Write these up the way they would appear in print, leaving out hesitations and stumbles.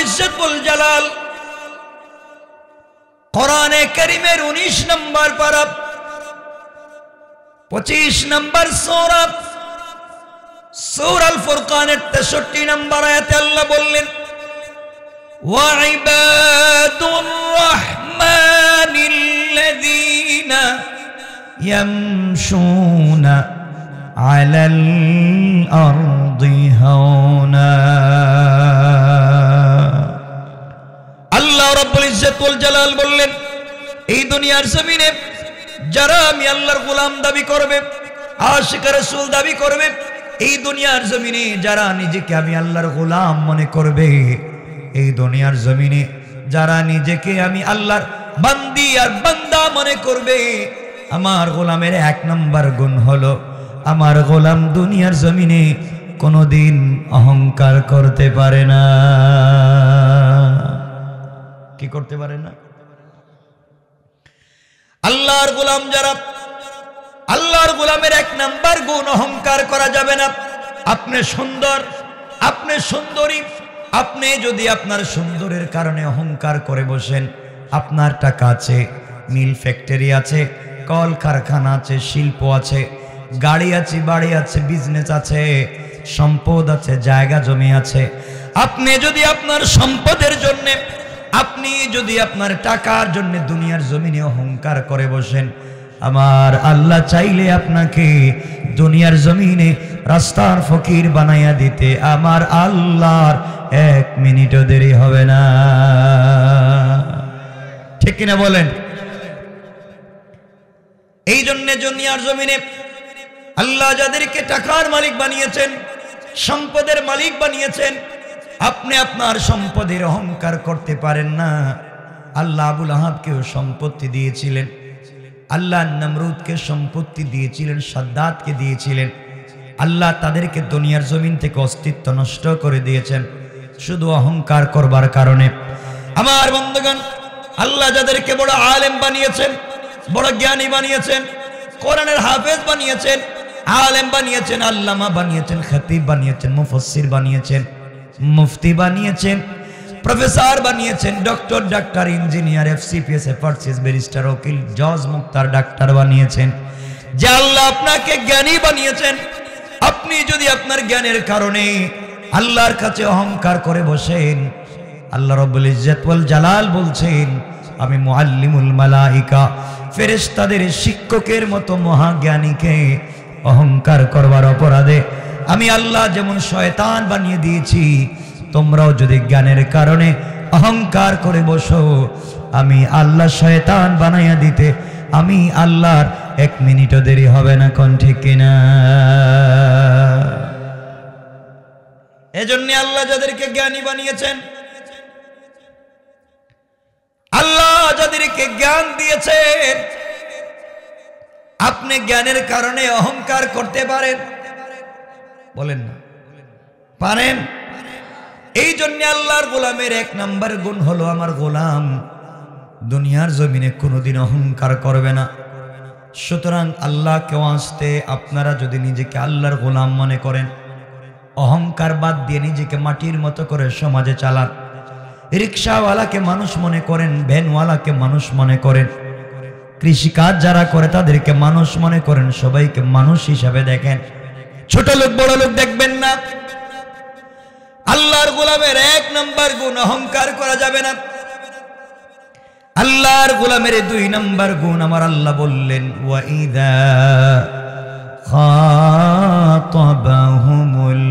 ইজ্জত ওয়াল জালাল কোরআনে কারীমের 19 নম্বর পারা 25 নম্বর সূরা সূরা আল ফুরকানের 63 নম্বর আয়াতে আল্লাহ বললেন ওয়া ইবাদুর রাহমানিল্লাযীনা ইয়ামশুনা আলাল আরদি হাওনা। আল্লাহ রাব্বুল ইজ্জত ওয়াল জালাল বললেন এই দুনিয়ার জমিনে যারা আমি আল্লাহর গোলাম দাবি করবে, আশিক রাসূল দাবি করবে, এই দুনিয়ার জমিনে যারা নিজেকে আমি আল্লাহর গোলাম মনে করবে, এই দুনিয়ার জমিনে যারা নিজেকে আমি আল্লাহর বান্দি আর বান্দা মনে করবে, আমার গোলামের 1 নম্বর গুণ হলো আমার গোলাম দুনিয়ার জমিনে কোনোদিন অহংকার করতে পারে না। কি করতে পারে না? আল্লাহর গোলাম যারা, আল্লাহর গোলামের 1 নম্বর গুণ অহংকার করা যাবে না। আপনি সুন্দর, আপনি সুন্দরী, আপনি যদি আপনার সুন্দরের কারণে অহংকার করে বসেন, আপনার টাকা আছে, মিল ফ্যাক্টরি আছে, কল কারখানা আছে, শিল্প আছে, গাড়ি আছে, বাড়ি আছে, বিজনেস আছে, সম্পদ আছে, জায়গা জমি আছে, আপনি যদি আপনার সম্পদের জন্য, আপনি যদি আপনার টাকার জন্য দুনিয়ার জমিনে অহংকার করে বসেন, আমার আল্লাহ চাইলে আপনাকে দুনিয়ার জমিনে রাস্তার ফকির বানাইয়া দিতে আমার আল্লাহর 1 মিনিটও দেরি হবে না। ঠিক কিনা বলেন? এই জন্য দুনিয়ার জমিনে আল্লাহ যাদেরকে টাকার মালিক বানিয়েছেন, সম্পদের মালিক বানিয়েছেন, আপনি আপনার সম্পদের অহংকার করতে পারেন না। আল্লাহ আবুল আহাবকেও সম্পত্তি দিয়েছিলেন, আল্লাহ নমরুদকে সম্পত্তি দিয়েছিলেন, সাদ্দাতকে দিয়েছিলেন। আল্লাহ তাদেরকে দুনিয়ার জমিন থেকে অস্তিত্ব নষ্ট করে দিয়েছেন শুধু অহংকার করবার কারণে। আমার বন্ধুগণ, আল্লাহ যাদেরকে বড় আলেম বানিয়েছেন, বড় জ্ঞানী বানিয়েছেন, কোরআনের হাফেজ বানিয়েছেন, আলেম বানিয়েছেন, আল্লামা বানিয়েছেন, খতিব বানিয়েছেন, মুফাসসির বানিয়েছেন, মুফতি বানিয়েছেন, প্রফেসর বানিয়েছেন, doctor, doctor, engineer, FCPS, FRCS, barrister, উকিল, জজ, মুক্তার, ডাক্তার বানিয়েছেন। যে আল্লাহ আপনাকে জ্ঞানী বানিয়েছেন, আপনি যদি আপনার জ্ঞানের কারণে আল্লাহর কাছে অহংকার করে বসেন, আল্লাহ রাব্বুল ইজ্জত ওয়াল জালাল বলছেন আমি মুআল্লিমুল মালাইকা, ফেরেশতাদের শিক্ষকের মতো মহাজ্ঞানীকে অহংকার করবার অপরাধে আমি আল্লাহ যেমন শয়তান বানিয়ে দিয়েছি, তোমরাও যদি জ্ঞানের কারণে অহংকার করে বসো, আমি আল্লাহ শয়তান বানাইয়া দিতে আমি আল্লাহর 1 মিনিটও দেরি হবে না। কোন ঠিক কিনা? এজন্য আল্লাহ যাদেরকে জ্ঞানী বানিয়েছেন, আল্লাহ যাদেরকে জ্ঞান দিয়েছেন, আপনি জ্ঞানের কারণে অহংকার করতে পারেন? বলেন না, পারেন? এই জন্য আল্লাহর গোলামের 1 নম্বর গুণ হলো আমার গোলাম দুনিয়ার জমিনে কোনোদিন অহংকার করবে না। সুতরাং আল্লাহকে ওয়াস্তে আপনারা যদি নিজেকে আল্লাহর গোলাম মনে করেন, অহংকার বাদ দিয়ে নিজেকে মাটির মতো করে সমাজে চালান, রিক্সাওয়ালাকে মানুষ মনে করেন, ভ্যানওয়ালাকে মানুষ মনে করেন, কৃষিকাজ যারা করে তাদেরকে মানুষ মনে করেন, সবাইকে মানুষ হিসাবে দেখেন, ছোট লোক বড় লোক দেখবেন না। আল্লাহর গোলামের 1 নম্বর গুণ অহংকার করা যাবে না। আল্লাহর গোলামের 2 নম্বর গুণ আমার আল্লাহ বললেন ওয়া ইযা খাতাবাহুমুল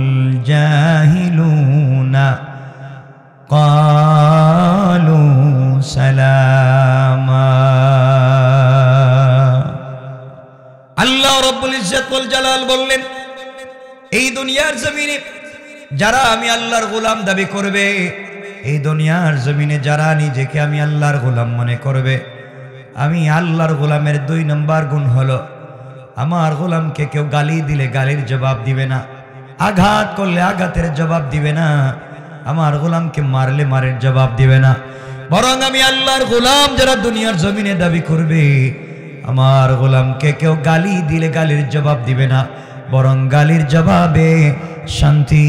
জাহিলুনা ক্বালু সালামা। আল্লাহ রাব্বুল ইজ্জত ওয়াল জালাল বললেন এই দুনিয়ার জমিনে যারা আমি আল্লাহর গোলাম দাবি করবে, এই দুনিয়ার জমিনে যারা নিজেকে আমি আল্লাহর গোলাম মনে করবে, আমি আল্লাহর গোলামের 2 নম্বর গুণ হলো আমার গোলামকে কেউ গালি দিলে গালির জবাব দিবে না, আঘাত করলে আঘাতের জবাব দিবে না, আমার গোলামকে মারলে মারের জবাব দিবে না। বরং আমি আল্লাহর গোলাম যারা দুনিয়ার জমিনে দাবি করবে, আমার গোলামকে কেউ গালি দিলে গালির জবাব দিবে না, বরং গালির জবাবে শান্তি,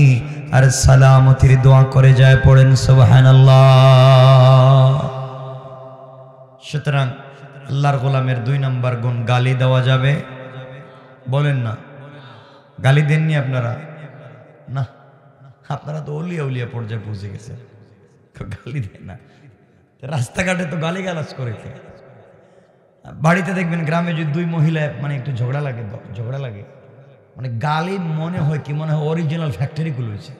আর সালামতির দোয়া করে যায়, পড়েন সুবহানাল্লাহ। সুতরাং আল্লাহর গোলামের 2 নম্বর গুণ, গালি দেওয়া যাবে? বলেন না, গালি দেননি আপনারা? না, আপনারা তো ওলিয়া উলিয়া পর্যায়ে পৌঁছে গেছেন, গালি দেয় না। রাস্তাঘাটে তো গালি গালাজ করে খেয়ে। বাড়িতে দেখবেন গ্রামে যদি 2 মহিলা মানে একটু ঝগড়া লাগে মানে গালি মনে হয় কি, মনে হয় অরিজিনাল ফ্যাক্টরি খুলেছে।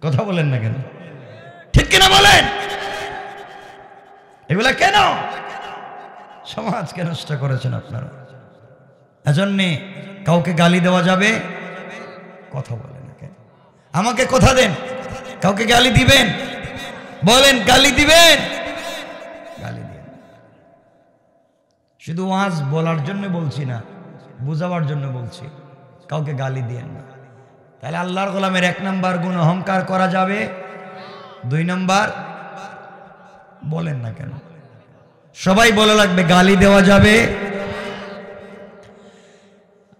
কথা বলেন না কেন? ঠিক কিনা বলেন? এগুলা কেন? সমাজকে নষ্ট করেছেন আপনারা। এজন্য কাউকে গালি দেওয়া যাবে? কথা বলেন না কেন? আমাকে কথা দেন, কাউকে গালি দিবেন? বলেন, গালি দিবেন? গালি দিবেন। শুধু ওয়াজ বলার জন্য বলছি না, বুঝাবার জন্য বলছি, কাউকে গালি দিয়েন না। তাহলে আল্লাহর গোলামের 1 নম্বর গুণ অহংকার করা যাবে। 2 নম্বর বলেন না কেন? সবাই বলে লাগবে, গালি দেওয়া যাবে।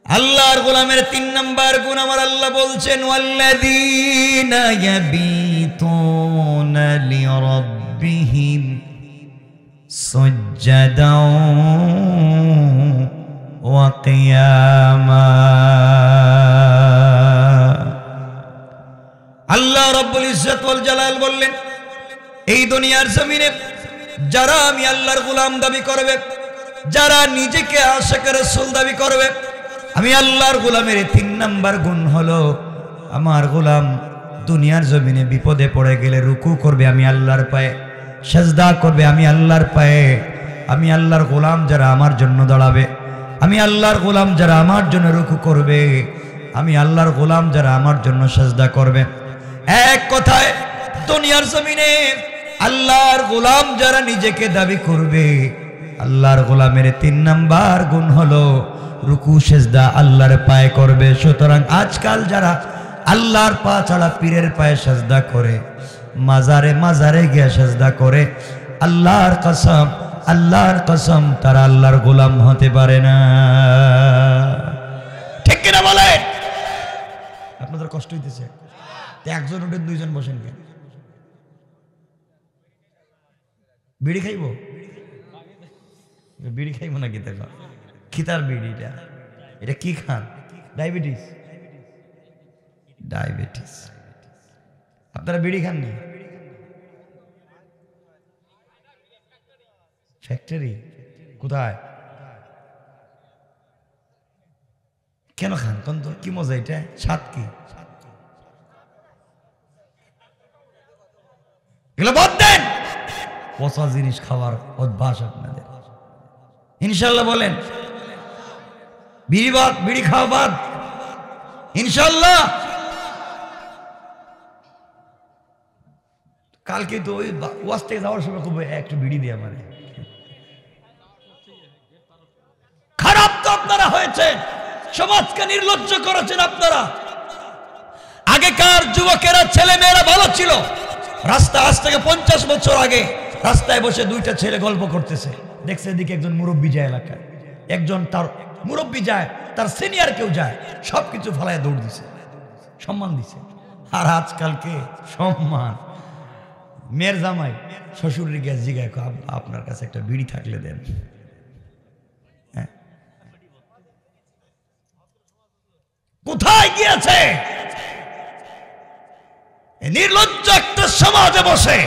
আল্লাহর গোলামের 3 নম্বর গুণ আমার আল্লাহ বলছেন, ওয়াল্লাযীনা ইয়াবিতুনা লিরাব্বিহিম সুজদান ওয়া কিয়ামা। আল্লাহ রাব্বুল ইজ্জত ওয়াল জালাল বললেন, এই দুনিয়ার জমিনে যারা আমি আল্লাহর গোলাম দাবি করবে, যারা নিজেকে আশিক রাসূল দাবি করবে, আমি আল্লাহর গোলামের 3 নম্বর গুণ হলো, আমার গোলাম দুনিয়ার জমিনে বিপদে পড়ে গেলে রুকু করবে আমি আল্লাহর পায়ে, সেজদা করবে আমি আল্লাহর পায়ে। আমি আল্লাহর গোলাম যারা আমার জন্য দাঁড়াবে, আমি আল্লাহর গোলাম যারা আমার জন্য রুকু করবে, আমি আল্লাহর গোলাম যারা আমার জন্য সেজদা করবে। এক কথায় দুনিয়ার জমিনে আল্লাহর গোলাম যারা নিজেকে দাবি করবে, আল্লাহর গোলামের 3 নম্বর গুণ হলো রুকু সেজদা আল্লাহর পায়ে করবে। সুতরাং আজকাল যারা আল্লাহর পা ছাড়া পীরের পায়ে সেজদা করে, মাজারে গিয়ে সেজদা করে, আল্লাহর কসম তারা আল্লাহর গোলাম হতে পারে না। ঠিক কিনা বলেন? আপনাদের কষ্ট হইতেছে? একজন উঠেন, 2 জন বসেন কেন? বিড়ি খাইব? বিড়ি খাইব নাকি? দেখো খিতার বিড়িটা, এটা কি খান? ডায়াবেটিস। আপনারা বিড়ি খাননি? ফ্যাক্টরি কোথায়? কেন খান? কোন তো কি মজা, এটা স্বাদ কি? এগুলো বাদ দেন, পচা জিনিস খাওয়ার অভ্যাস আপনাদের। ইনশাল্লাহ বলেন, বিড়ি খাওয়া বাদ ইনশাল্লাহ। কালকে তো ওই ওয়াজ থেকে যাওয়ার সময় খুব একটু বিড়ি দিয়ে মানে খারাপ তো আপনারা হয়েছে, সমাজকে নির্লজ্জ করেছেন আপনারা। আগেকার যুবকেরা, ছেলে মেয়েরা ভালো ছিল। রাস্তা আজ থেকে 50 বছর আগে রাস্তায় বসে 2টা ছেলে গল্প করতেছে, দেখছে এদিকে একজন মুরব্বী যায় এলাকায়, একজন তার মুরব্বী যায়, তার সিনিয়র কেউ যায়, সবকিছু ফালায় দৌড় দিছে, সম্মান দিছে। আর আজকালকে সম্মান, মেয়ের জামাই শ্বশুরের গ্যাস জিগায়, আপনার কাছে একটা বিড়ি থাকলে দেন। হ্যাঁ, কোথায় গিয়েছে? নির্লজ্জ একটা সমাজে বসে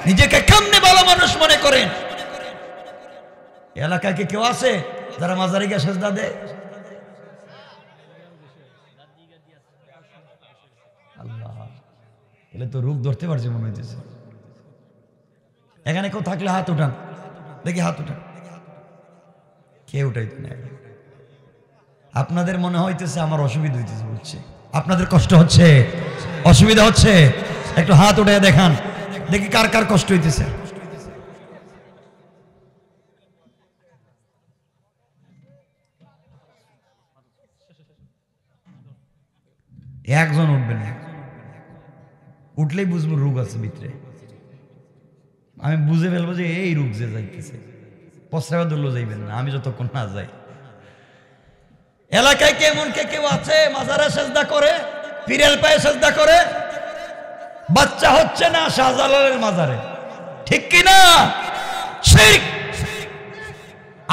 নিজেকে কেমনে ভালো মানুষ মনে করেন। এলাকায় কি কেউ আছে যারা মাজারে গিয়ে সেজদা দেয়? আল্লাহ, এলে তো রূপ ধরতে পারছে মনে হইতেছে। এখানে কেউ থাকলে হাত উঠান, দেখি হাত উঠান। কে উঠাইতো না? আপনাদের মনে হইতেছে আমার অসুবিধা হইতেছে, বুঝছে? আপনাদের কষ্ট হচ্ছে, অসুবিধা হচ্ছে, একটু হাত উঠে দেখান, দেখি কার কার কষ্ট হইতেছে। একজন উঠবেন না, উঠলেই বুঝবো রোগ আছে ভিতরে। আমি বুঝে ফেলবো যে এই রোগ যে যাইতেছে, পশ্রাবা ধরলেও যাইবেন না আমি যতক্ষণ না যাই। এলাকায় কেমন কে কেউ আছে মাজারে সেজদা করে, পীরের পায়ে সেজদা করে? বাচ্চা হচ্ছে না শাহজালালের মাজারে, ঠিক কিনা? শিরক।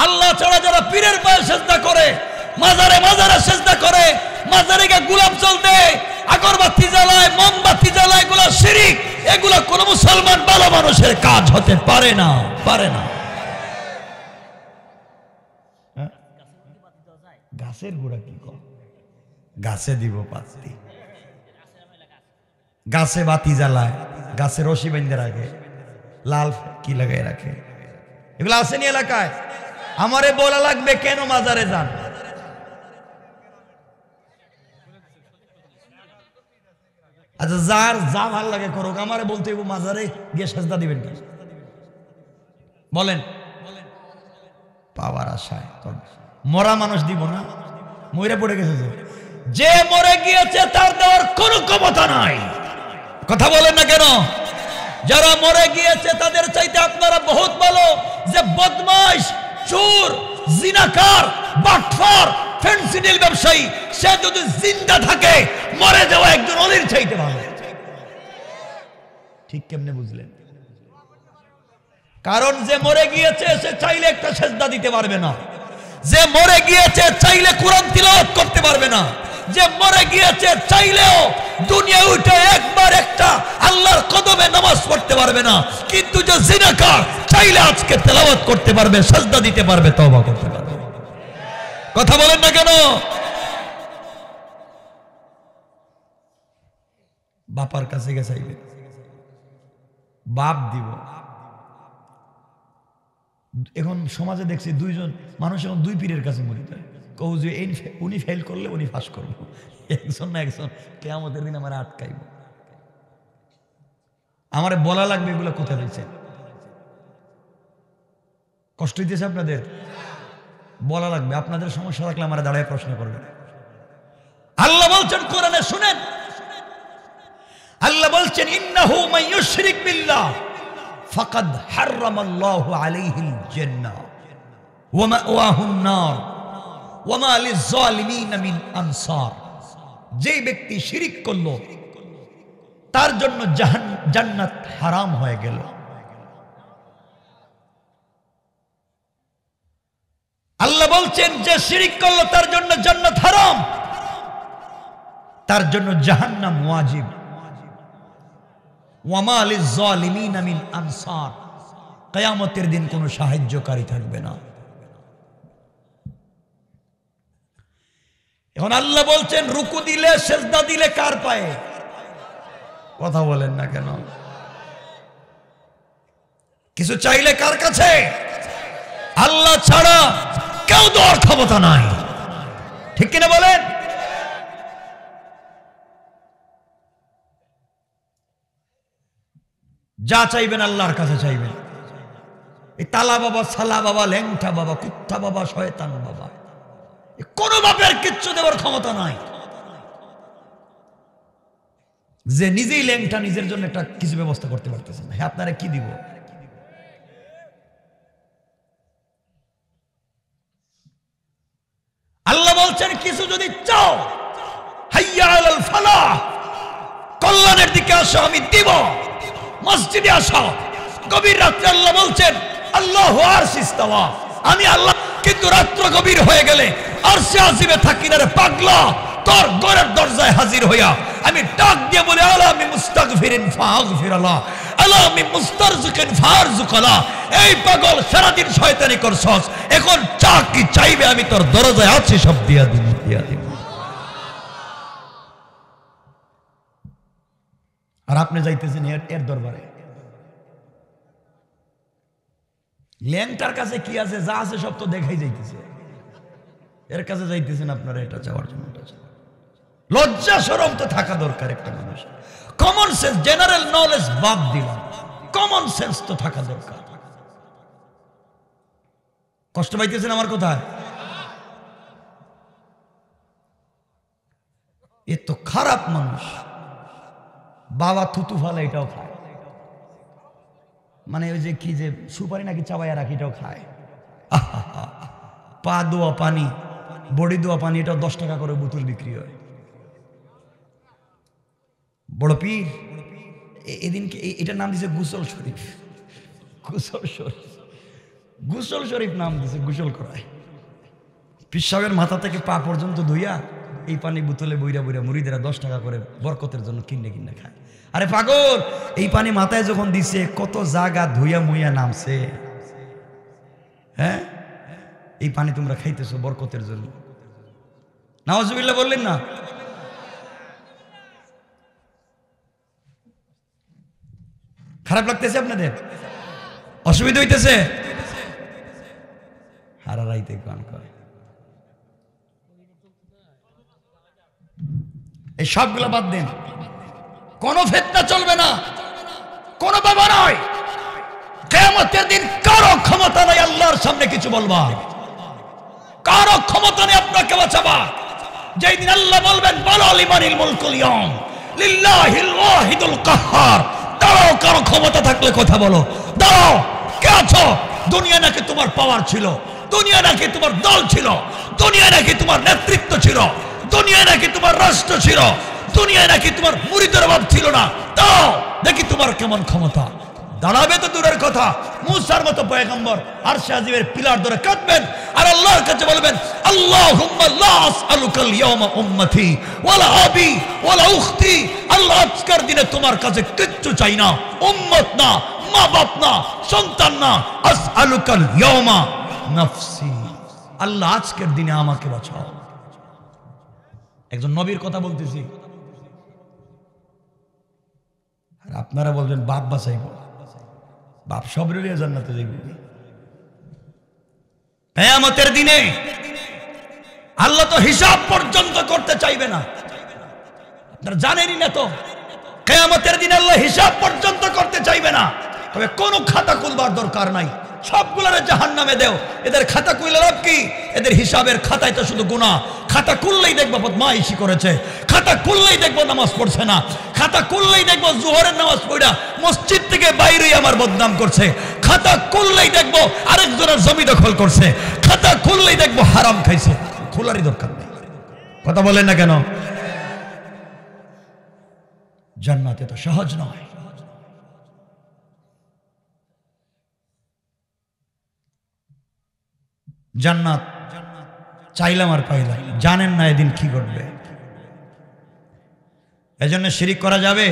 আল্লাহ ছাড়া যারা পীরের পায়ে সেজদা করে, মাজারে মাজারে সেজদা করে, মাজারে গিয়ে গোলাপ জল দেয়, আগরবাতি জ্বালায়, মোমবাতি জ্বালায়, এগুলো শিরক। এগুলো কোন মুসলমান ভালো মানুষের কাজ হতে পারে না, পারে না। গাছের গোড়া কি কর? গাছে দিব পাতি, গাছে বাতি জ্বালায়, গাছে রশি বেঁধে রাখে, লাল কি লাগাই রাখে, এগুলো আসেনি এলাকায়। আমারে বলা লাগবে কেন মাজারে যান? আচ্ছা, যার যা ভাল লাগে করুক, আমারে বলতে মাজারে গিয়ে সেজদা দিবেন কি? বলেন। পাওয়ার আশায় মরা মানুষ দিব না, মরে পড়ে গেছে। যে মরে গিয়েছে তার দেওয়ার কোনো ক্ষমতা নাই। কথা বলেন না কেন? যারা মরে গিয়েছে তাদের চাইতে আপনারা বহুত ভালো। যে বদমাশ, চোর, জিনাকার, বাটফার, ফেন্সিডিল ব্যবসায়ী, সে যদি জিন্দা থাকে মরে যাওয়া একজন অলির চাইতে ভালো। ঠিক কেমনে বুঝলেন? কারণ যে মরে গিয়েছে সে চাইলে একটা সেজদা দিতে পারবে না, যে মরে গিয়েছে চাইলে কোরআন তিলাওয়াত করতে পারবে না, যে মরে গিয়েছে চাইলেও দুনিয়া উঠে একবার একটা আল্লাহর কদমে নামাজ পড়তে পারবে না। কিন্তু যে জিনাকার চাইলে আজকে তেলাওয়াত করতে পারবে, সেজদা দিতে পারবে, তওবা করতে পারবে। কথা বলেন না কেন? বাপার কাছে গিয়ে চাইবে, বাপ দিব। এখন সমাজে দেখছি দুইজন মানুষ এখন দুই পীরের কাছে মরিতে হয়। কৌ যে উনি ফেল করলে উনি ফাঁস করবো, একজন না একজন কিয়ামতের দিন আমার আটকাইব। আমারে বলা লাগবে এগুলো কোথায় রয়েছে। কষ্ট হইতেছে আপনাদের? বলা লাগবে। আপনাদের সমস্যা থাকলে আমার দাঁড়ায় প্রশ্ন করবেন। আল্লাহ বলছেন কোরআনে, শুনেন, আল্লাহ বলছেন ইন্নাহু মান ইউশরিক বিল্লাহ ফাকাদ হারামাল্লাহু আলাইহিল জান্নাহ ওয়া মাওয়াহুন নার ওয়া মা লিয-যালিমিন মিন আনসার। যে ব্যক্তি শিরিক করলো তার জন্য জান্নাত হারাম হয়ে গেল। আল্লাহ বলছেন যে শিরিক করলো তার জন্য জান্নাত হারাম, তার জন্য জাহান্নাম ওয়াজিব। ওয়া মা লিয-যালিমিন মিন আনসার, কিয়ামতের দিন কোনো সাহায্যকারী থাকবে না। এখন আল্লাহ বলছেন রুকু দিলে, সেজদা দিলে কার পায়ে? কথা বলেন না কেন? কিছু চাইলে কার কাছে? আল্লাহ ছাড়া কেউ দেওয়ার ক্ষমতা নাই, ঠিক কিনা বলেন? যা চাইবেন আল্লাহর কাছে চাইবেন। এই তালা বাবা, সালা বাবা, ল্যাংটা বাবা, কুত্তা বাবা, শয়তান বাবা, কোন বাপের কিচ্ছু দেওয়ার ক্ষমতা নাই। যে নিজেই ল্যাংটা, নিজের জন্য একটা কিছু ব্যবস্থা করতে পারতেছেন না, হ্যাঁ আপনারা কি দিব? আল্লাহ বলছেন কিছু যদি চাও, হাইয়া আলাল ফালাহ, কল্যাণের দিকে আসো, আমি দিব। মসজিদে আসো। গভীর রাত্রে আল্লাহ বলছেন আল্লাহু আরশে ইস্তাওয়া, আমি আল্লাহ কিন্তু রাত্র গভীর হয়ে গেলে আরশে আজিমে থাকি না রে পাগলা। তোর ঘরের দরজায় হাজির হইয়া আমি ডাক দিয়ে বলি আলা আমি মুস্তাগফিরিন ফাগফিরাল্লাহ, আলা আমি মুস্তারজিকিন ফারজুকাল্লাহ। এই পাগল সারাদিন শয়তানি করছস, এখন চা কি চাইবে? আমি তোর দরজায় আছি, সব দিয়া দিব, দিয়া দিব। আর আপনি যাইতেছেন এর দরবারে। ল্যাংটার কাছে কি আছে? যা আছে সব তো দেখাই যাইতেছে, এর কাছে যাইতেছেন আপনারা এটা চাওয়ার জন্য। লজ্জা শরম তো থাকা দরকার একটা মানুষ। কমন সেন্স, জেনারেল নলেজ বাদ দিলাম, কমন সেন্স তো থাকা দরকার। কষ্ট পাইতেছেন আমার কোথায়? এ তো খারাপ মানুষ। বাবা থুতু ফালা এটাও খায়, মানে ওই যে কি যে সুপারি নাকি চাবাইয়া রাখি এটাও খায়। পা দোয়া পানি, বডি দোয়া পানি, এটাও 10 টাকা করে বোতল বিক্রি হয়। বড় পীর এদিনকে এটার নাম দিয়েছে গোসল শরীফ। গোসল শরীফ, গোসল শরীফ নাম দিয়েছে, গোসল করায়। পিসাবের মাথা থেকে পা পর্যন্ত ধুইয়া এই পানি বোতলে বইরা বইরা মুরিদেরা 10 টাকা করে বরকতের জন্য কিনে কিনে খায়। আরে পাগল, এই পানি মাথায় যখন দিছে কত জায়গা ধুইয়া মুইয়া নামছে। হ্যাঁ, এই পানি তোমরা খাইতেছো বরকতের জন্য। নাউজুবিল্লাহ বললেন না? খারাপ লাগতেছে আপনাদের? অসুবিধা হইতেছে? হারারাইতে গান করে এই সবগুলো বাদ দেন। কোন ফিতনা চলবে না, কোন বাবা নয়। কিয়ামতের দিন কারো ক্ষমতা নাই আল্লাহর সামনে কিছু বলবার, কারো ক্ষমতা নেই আপনাকে বাঁচাবা। যেই দিন আল্লাহ বলবেন বলো লিমানিল মুলকুল ইয়াউম লিল্লাহিল ওয়াহিদুল কাহ্হার, দাঁড়াও, কারো ক্ষমতা থাকলে কথা বলো, দাঁড়াও। কে আছো? দুনিয়া নাকি তোমার পাওয়ার ছিল, দুনিয়া নাকি তোমার দল ছিল, দুনিয়া নাকি তোমার নেতৃত্ব ছিল, দুনিয়া নাকি তোমার রাষ্ট্র ছিল, দুনিয়া নাকি তোমার মুরিদের অভাব ছিল না। দাও দেখি তোমার কেমন ক্ষমতা। দাঁড়াবে তো দূরের কথা, মুসার মতো পয়গম্বর আরশে আজিমের পিলার ধরে কাঁদবেন আর আল্লাহর কাছে বলবেন আল্লাহুম্মা লা আসআলুকাল ইয়াওমা উম্মতি ওয়ালা আবি ওয়ালা উখতি। আল্লাহ আজকের দিনে তোমার কাছে কিচ্ছু চাই না, উম্মত না, মা বাপ না, সন্তান না। আসআলুকাল ইয়াওমা নাফসি, আল্লাহ আজকের দিনে আমাকে বাঁচাও। একজন নবীর কথা বলতেছি, আর আপনারা বলবেন বাপ বাঁচাইব। বাপ সবরের জান্নাতে যাইব। কিয়ামতের দিনে আল্লাহ তো হিসাব পর্যন্ত করতে চাইবে না। আপনারা জানেনই না তো, কিয়ামতের দিনে আল্লাহ হিসাব পর্যন্ত করতে চাইবে না। তবে কোনো খাতা খুলবার দরকার নাই, সবগুলোরে জাহান্নামে দেও। এদের খাতা খুলে লাভ কি? এদের হিসাবের খাতায় তো শুধু গুনাহ। খাতা খুললেই দেখবো বদমাইশি করেছে, খাতা খুললেই দেখবো নামাজ পড়ছে না, খাতা খুললেই দেখবো জোহরের নামাজ পড়া মসজিদ থেকে বাইরেই আমার বদনাম করছে, খাতা খুললেই দেখবো আরেকজনের জমি দখল করছে, খাতা খুললেই দেখবো হারাম খাইছে। খোলারই দরকার নেই। কথা বলেন না কেন? জান্নাতে তো সহজ নয়। জান্নাত চাইলাম আর পাইলাম, জানেন না এদিন কি ঘটবে। এজন্য শিরিক করা যাবে?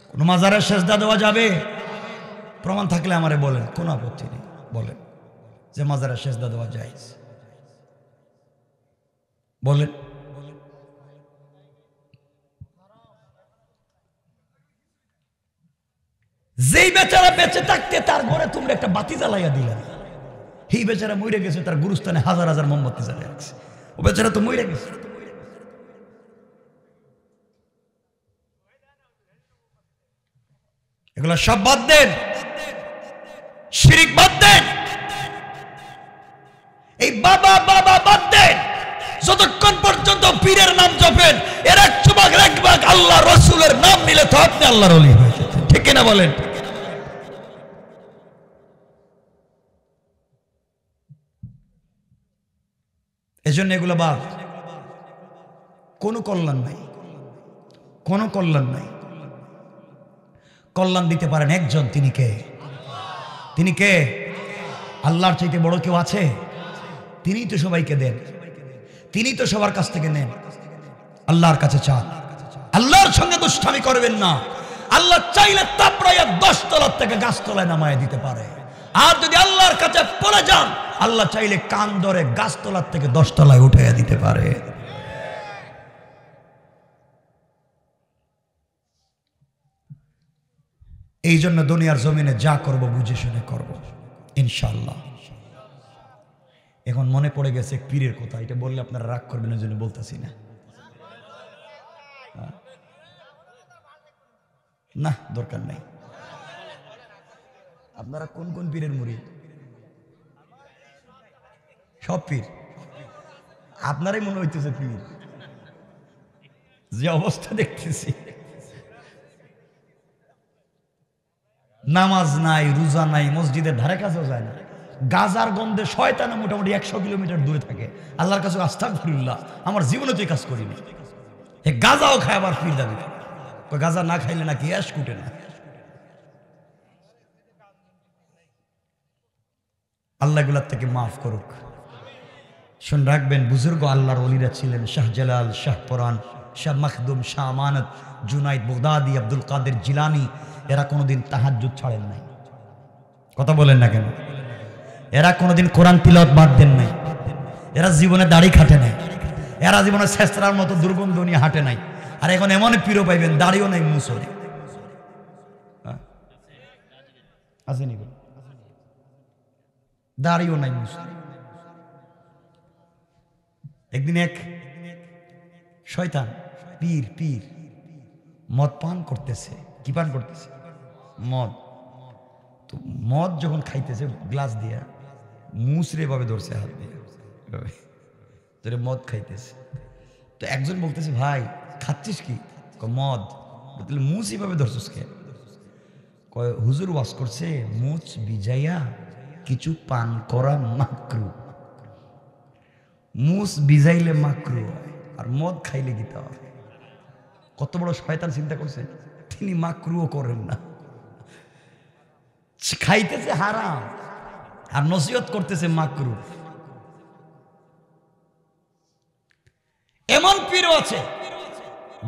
কোন মাজারের সেজদা দেওয়া যাবে? প্রমাণ থাকলে আমারে বলেন, কোনো আপত্তি নেই। বলেন যে মাজারের সেজদা দেওয়া জায়েজ, বলেন। যেই বেচারা বেঁচে থাকতে তার ঘরে তোমরা একটা বাতি জ্বালাইয়া দিলে, এই বেচারা মরে গেছে, তার গুরুস্থানে হাজার হাজার মোমবাতি জ্বালিয়ে রাখছে, ও বেচারা তো মরে গেছে। এগুলো সব বাদ দেন, শিরিক বাদ দেন, এই বাবা বাবা বাদ দেন। যতক্ষণ পর্যন্ত পীরের নাম জপেন, এর 100 ভাগ আল্লাহ রসুলের নাম নিলে তো আপনি আল্লাহর ওলি হয়ে যেতেন, ঠিক কিনা বলেন? এজন্য এগুলো বাদ। কোনো কল্যাণ নাই, কোনো কল্যাণ নাই। কল্যাণ দিতে পারেন একজন, তিনি কে? তিনি কে? আল্লাহর চাইতে বড় কেউ আছে? তিনিই তো সবাইকে দেন, তিনিই তো সবার কাছ থেকে নেন। আল্লাহর কাছে চান, আল্লাহর সঙ্গে দুষ্টামি করবেন না। আল্লাহ চাইলে তাপড়াইয়া 10 তলার থেকে গাছতলায় নামায় দিতে পারে। আর যদি আল্লাহর কাছে পড়ে যান, আল্লাহ চাইলে কান ধরে গাছতলার থেকে 10 তলায় উঠাইয়া দিতে পারে। এই জন্য দুনিয়ার জমিনে যা করব বুঝে শুনে করব ইনশাআল্লাহ। এখন মনে পড়ে গেছে পীরের কথা, এটা বললে আপনারা রাগ করবেন, ওই জন্য বলতেছি না। না, দরকার নাই। আপনারা কোন কোন পীরের মুরিদ? সব পীর। আপনারাই মনে হইতেছে পীর, যে অবস্থা দেখতেছি। নামাজ নাই, রোজা নাই, মসজিদের ধারে কাছেও যায় না। গাজার গন্ধে শয়তানে মোটামুটি 100 কিলোমিটার দূরে থাকে। আল্লাহর কাছে আস্তাগফিরুল্লাহ, আমার জীবনে তো এই কাজ করিনি। গাজাও খায় আবার পীর দাবি। গাঁজা না খাইলে নাকি অ্যাশ কুটে না। আল্লাহ এগুলার থেকে মাফ করুক। শুন রাখবেন, বুজুর্গ আল্লাহর ওলিরা ছিলেন শাহজালাল, শাহ পরান, শাহ মখদুম, শাহ আমানত, জুনাইদ বাগদাদি, আব্দুল কাদের জিলানী, এরা কোনোদিন তাহাজ্জুদ ছাড়েন নাই। কথা বলেন না কেন? এরা কোনোদিন কোরআন তিলাওয়াত বাদ দেন নাই। এরা জীবনে দাড়ি খাটে নাই। এরা জীবনে শেষরার মতো দুর্গন্ধ নিয়ে হাঁটে নাই। আর এখন এমন পিরো পাইবেন দাড়িও নাই, মুসো নেই। আসেনি দাড়িও নাই, মুসো। একদিন এক শয়তান পীর মদ পান করতেছে। কি পান করতেছে? মদ। তো মদ যখন খাইতেছে গ্লাস দিয়া মুসরে ভাবে ধরছে হাত দিয়ে, তোরে মদ খাইতেছে। তো একজন বলতেছে, ভাই খাচ্ছিস কি? মদ। বলতে মুস এইভাবে ধরছিস কে? কয় হুজুর ওয়াজ করছে মুচ বিজাইয়া কিছু পান করা মাকরু। মুস বিজাইলে মাকরু হয়, আর মদ খাইলে গীতা হয়। কত বড় শয়তান চিন্তা করছে, তিনি মাকরুও করেন না, খাইতেছে হারাম আর নসিহত করতেছে মাকরু। এমন পীরও আছে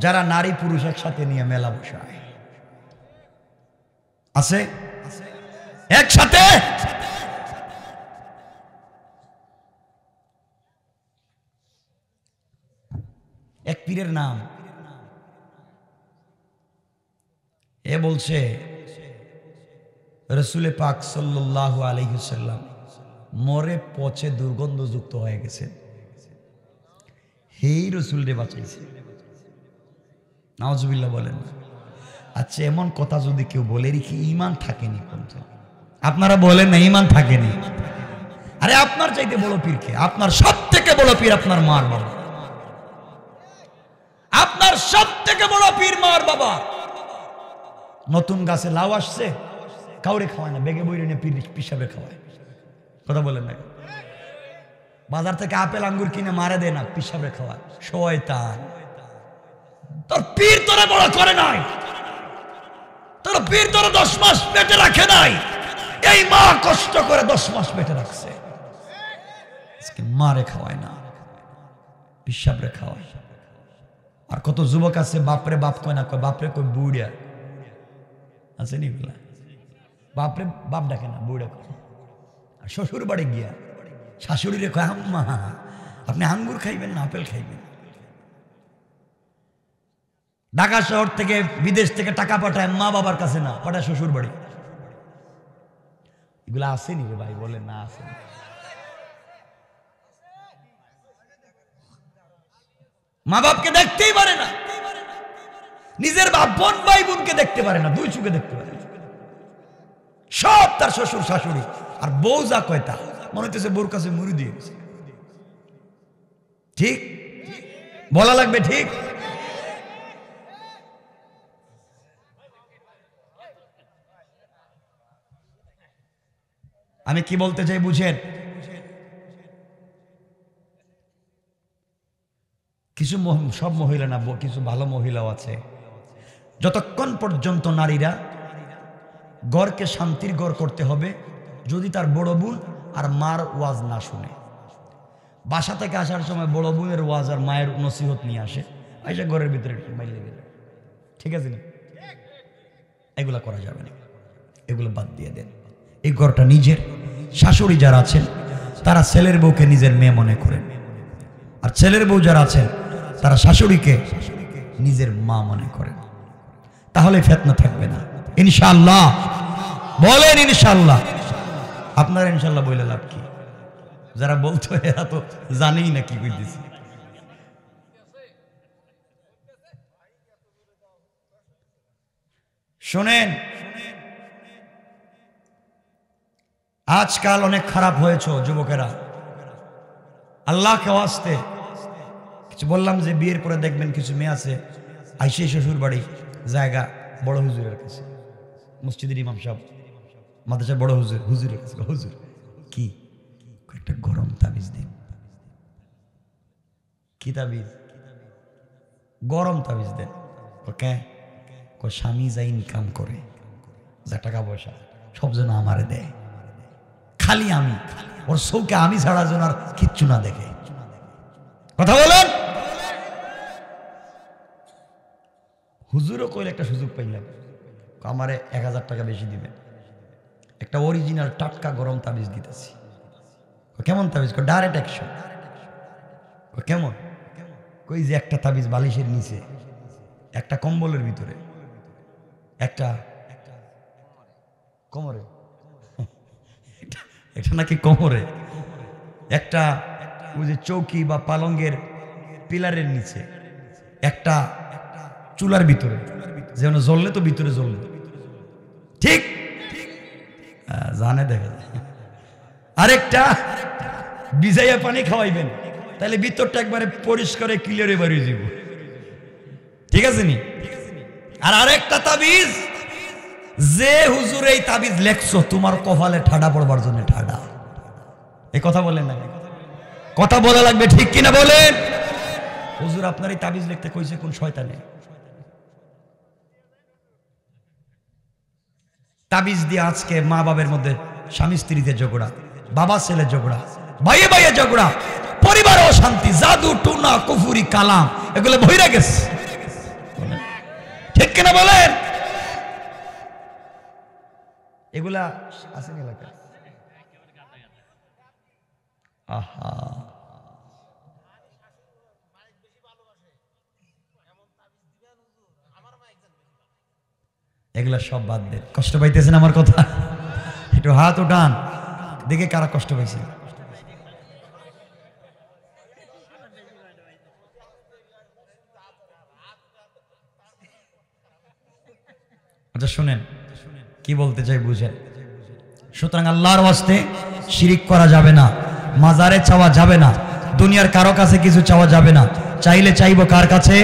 যারা নারী পুরুষ একসাথে নিয়ে মেলা বসায়। আছে একসাথে। এক পীরের নাম, এ বলছে রসুলে পাক সাল্লাল্লাহু আলাইহি ওয়াসাল্লাম মরে পচে দুর্গন্ধযুক্ত হয়ে গেছেন, হেই রসুল রে বাঁচাইছে। নাউজুবিল্লাহ বলেন। আচ্ছা, এমন কথা যদি কেউ বলে রেখে ঈমান থাকেনি কোনটা? আপনারা বলেন না ঈমান থাকেনি। আরে আপনার চাইতে বড় পীর কে? আপনার সব থেকে বড় পীর আপনার মার বাবা। আপনার সব থেকে বড় পীর মার বাবা। নতুন গাছে লাউ আসছে, কাউরে খাওয়ায় না, বেগে বইরে নিয়ে পীর পিসাবে খাওয়ায়। কথা বলেন না? বাজার থেকে আপেল আঙ্গুর কিনে মারে দেয় না, পিসাবে খাওয়ায়। শয়তান। তোর পীর তোরে বড় করে নাই, তোর পীর তোর 10 মাস পেটে রাখে নাই। এই মা কষ্ট করে 10 মাস পেটে রাখছে, মারে খাওয়ায় না, পিসাবরে খাওয়ায়। আর কত যুবক আছে বাপরে বাপ কয় না, কয় বাপরে কয় বুড়িয়া। আছে নি বলা? বাপরে বাপ ডাকে না, বুড়া কয়। আর শ্বশুর বাড়ি গিয়া শাশুড়িরে কয় আম্মা আপনি আঙ্গুর খাইবেন না আপেল খাইবেন। ঢাকা শহর থেকে বিদেশ থেকে টাকা পাঠায় মা বাবার কাছে না, পাঠায় শ্বশুর বাড়ি। এগুলো আসেনি রে ভাই? বলেন না আসেনি? মা বাপকে দেখতেই পারে না, নিজের বাপ বোন ভাই বোনকে দেখতে পারে না, দুই চোখে দেখতে পারে। সব তার শ্বশুর শাশুড়ি। আর বউ যা কয় তা মনে হইতেছে বউর কাছে মুড়ি দিয়ে গেছে। ঠিক বলা লাগবে, ঠিক? আমি কি বলতে চাই বুঝেন? কিছু সব মহিলা না, কিছু ভালো মহিলাও আছে। যতক্ষণ পর্যন্ত নারীরা ঘরকে শান্তির ঘর করতে হবে, যদি তার বড় বোন আর মার ওয়াজ না শুনে, বাসা থেকে আসার সময় বড় বোনের ওয়াজ আর মায়ের নসিহত নিয়ে আসে, আইসা ঘরের ভিতরে মাইলে গেলে, ঠিক আছে না? এগুলা করা যাবে না, এগুলো বাদ দিয়ে দেন। এই ঘরটা নিজের। শাশুড়ি যারা আছেন তারা ছেলের বউকে নিজের মেয়ে মনে করেন, আর ছেলের বউ যারা আছেন তারা শাশুড়িকে নিজের মা মনে করেন। তাহলে ফিতনা থাকবে না ইনশাআল্লাহ। বলেন ইনশাআল্লাহ। আপনারা ইনশাআল্লাহ বলে লাভ কি? যারা বলতো এরা তো জানেই না কি কইতেছি। শোনেন, আজকাল অনেক খারাপ হয়েছে যুবকেরা। আল্লাহকে ওয়াস্তে কিছু বললাম যে বিয়ের পরে দেখবেন কিছু মেয়ে আছে আইসে শ্বশুর বাড়ি জায়গা বড় হুজুরের কাছে, মসজিদের ইমাম সাহেব, মাদ্রাসার বড় হুজুরের কাছে। হুজুর কি একটা গরম তাবিজ দিন। কি তাবিজ? গরম তাবিজ দেন। ওকে স্বামী যা ইনকাম করে, যা টাকা পয়সা সব যেন আমারে দেয়, খালি আমি ওর চৌকে আমি ছাড়া যেন আর কিচ্ছু না দেখে। কথা বলেন। হুজুরও কইলে একটা সুযোগ পাইলাম, আমারে 1000 টাকা বেশি দিবেন, একটা অরিজিনাল টাটকা গরম তাবিজ দিতেছি। কেমন তাবিজ? Direct action. কেমন? কই যে একটা তাবিজ বালিশের নিচে, একটা কম্বলের ভিতরে, একটা কোমরে, এটা নাকি কোমরে, একটা ওই যে চৌকি বা পালঙ্গের পিলারের নিচে, একটা চুলার ভিতরে, যেন জ্বললে তো ভিতরে জ্বলবে, ঠিক জানে দেখা যায়। আরেকটা ভিজাইয়া পানি খাওয়াইবেন, তাহলে ভিতরটা একবারে পরিষ্কার ক্লিয়ারে বেরিয়ে যাব, ঠিক আছে নি? আর আরেকটা তাবিজ, যে হুজুর এই তাবিজ লেখছো তোমার কপালে ঠাডা পড়বার জন্য ঠাডা। এই কথা বলেন না? কথা বলা লাগবে, ঠিক কিনা বলেন? হুজুর আপনার এই তাবিজ লিখতে কইছে কোন শয়তানে? তাবিজ দিয়ে আজকে মা বাবার মধ্যে স্বামী স্ত্রীতে ঝগড়া, বাবা ছেলে ঝগড়া, ভাইয়ে ভাইয়ে ঝগড়া, পরিবার অশান্তি, জাদু টুনা কুফুরি কালাম এগুলো ভইরা গেছে, ঠিক কিনা বলেন? এগুলা আছে এলাকা। আহা, এগুলা সব বাদ দেন। কষ্ট পাইতেছেন আমার কথা? একটু হাত উঠান, দেখে কারা কষ্ট পাইছে। আচ্ছা শুনেন কি বলতে চাই বুঝেন। সুতরাং আল্লাহর ওয়াস্তে শিরিক করা যাবে না, মাজারে চাওয়া যাবে না, দুনিয়ার কারো কাছে কিছু চাওয়া যাবে না। চাইলে চাইবো কার কাছে?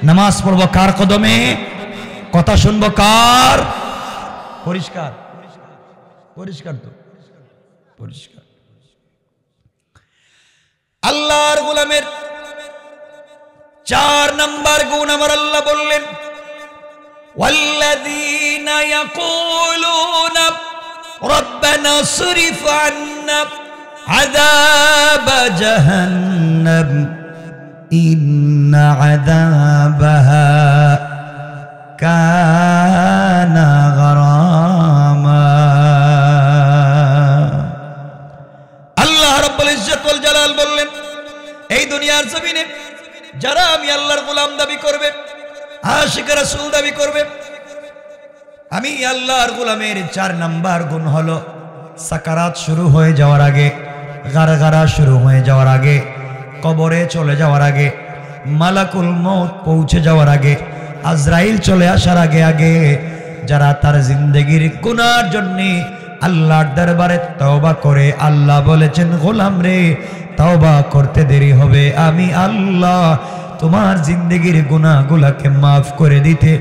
নামাজ পড়বো কার কদমে? কথা শুনবো কার? পরিষ্কার পরিষ্কার তো পরিষ্কার। আল্লাহর গোলামের 4 নাম্বার গুণ আমার আল্লাহ বললেন, والذين يقولون ربنا اصرف عنا عذاب جهنم إن عذابها كان غراما। আল্লাহ রাব্বুল ইজ্জত ওয়াল জালাল বললেন, এই দুনিয়ার জমিনে যারা আমি আল্লাহর গোলাম দাবি করবে, আশিক রাসূল দাবি করবে, আমি আল্লাহর গোলামের 4 নাম্বার গুণ হলো সাকারাত শুরু হয়ে যাওয়ার আগে, গারগারা শুরু হয়ে যাওয়ার আগে, কবরে চলে যাওয়ার আগে, মালাকুল মউত পৌঁছে যাওয়ার আগে, আজরাইল চলে আসার আগে আগে যারা তার জিন্দেগির গুনার জন্য আল্লাহর দরবারে তওবা করে, আল্লাহ বলেছেন গোলাম রে তওবা করতে দেরি হবে, আমি আল্লাহ তোমার জিন্দেগির গুনাহগুলোকে মাফ করে দিতে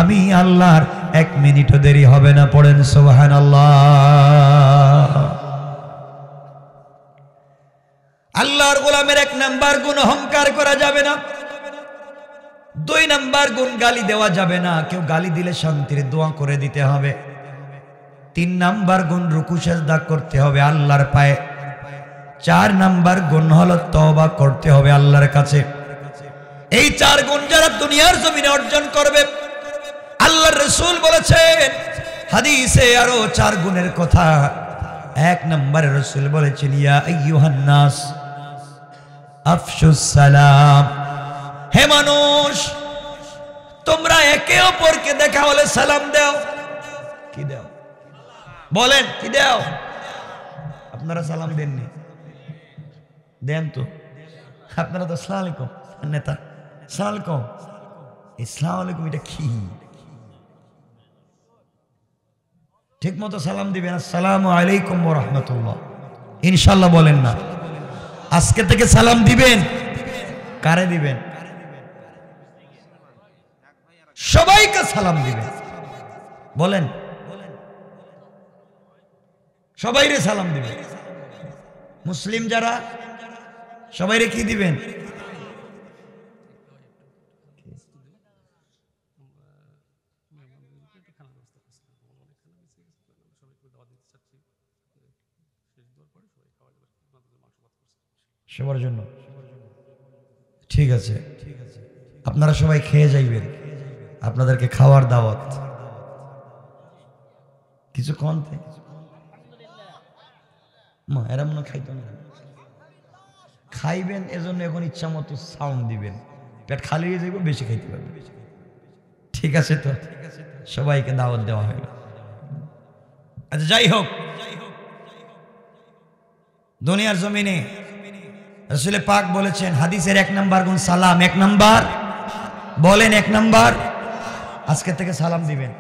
আমি আল্লাহর 1 মিনিটও দেরি হবে না। পড়েন সুবহানাল্লাহ। আল্লাহর গোলামের 1 নাম্বার গুণ অহংকার করা যাবে না। 2 নাম্বার গুণ গালি দেওয়া যাবে না, কেউ গালি দিলে শান্তির দোয়া করে দিতে হবে। 3 নাম্বার গুণ রুকু সিজদা করতে হবে আল্লাহর পায়ে। 4 নাম্বার গুণ হলো তওবা করতে হবে আল্লাহর কাছে। এই 4 গুণ যারা দুনিয়ার জমিনে অর্জন করবে, আল্লাহর রাসূল বলেছেন হাদিসে আরো 4 গুণের কথা। 1 নম্বরে রাসূল বলেছেন, ইয়া আইয়ুহান নাস আফশুস সালাম, হে মানুষ তোমরা একে অপরকে দেখা হলে সালাম দাও। কি দাও? বলেন কি দাও? আপনারা সালাম দেননি? দেন তো। আপনারা তো আসসালামু আলাইকুম নেতা, আসসালামু আলাইকুম, আসসালামু আলাইকুম এটা কি? ঠিক মতো সালাম দিবেন, আসসালামু আলাইকুম ওয়া রাহমাতুল্লাহ, ইনশাআল্লাহ বলেন না। আজকে থেকে সালাম দিবেন। কারে দিবেন? সবাইকে সালাম দিবেন। বলেন সবাইরে সালাম দিবেন। মুসলিম যারা সবাইরে কি দিবেন? সবার জন্য ঠিক আছে, আপনারা সবাই খেয়ে যাইবেন, আপনাদেরকে খাওয়ার দাওয়াত। কিছু কন মা এরা মনে খাইতো না, খাইবেন এজন্য এখন ইচ্ছা মতো সাউন্ড দিবেন, পেট খালি হয়ে যাবে, বেশি খাইতে পারবে। ঠিক আছে তো, সবাইকে দাওয়াত দেওয়া হলো। আচ্ছা যাই হোক, দুনিয়ার জমিনে রাসূল পাক বলেছেন, হাদিসের 1 নাম্বার গুণ সালাম। 1 নাম্বার বলেন, 1 নাম্বার আজকে থেকে সালাম দিবেন,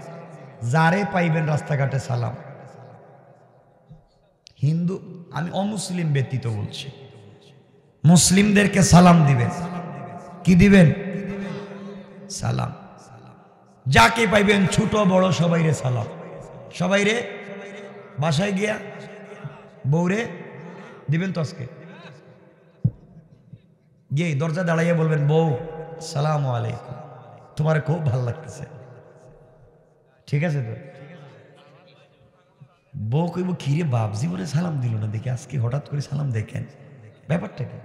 যারে পাইবেন রাস্তাঘাটে সালাম। হিন্দু, আমি অমুসলিম ব্যতীত বলছি, মুসলিমদেরকে সালাম দিবেন। কি দিবেন? সালাম। যাকে পাইবেন ছোট বড় সবাইরে সালাম। সবাইরে বাসায় গিয়া বউরে দিবেন তো, আজকে গিয়ে দরজা দাঁড়াইয়া বলবেন, বউ সালামু আলাইকুম, তোমার খুব ভালো লাগতেছে। ঠিক আছে তো? বউ কইব, কিরে বাপ জীবনে সালাম দিল না দেখে, আজকে হঠাৎ করে সালাম দেখেন, ব্যাপারটা কি?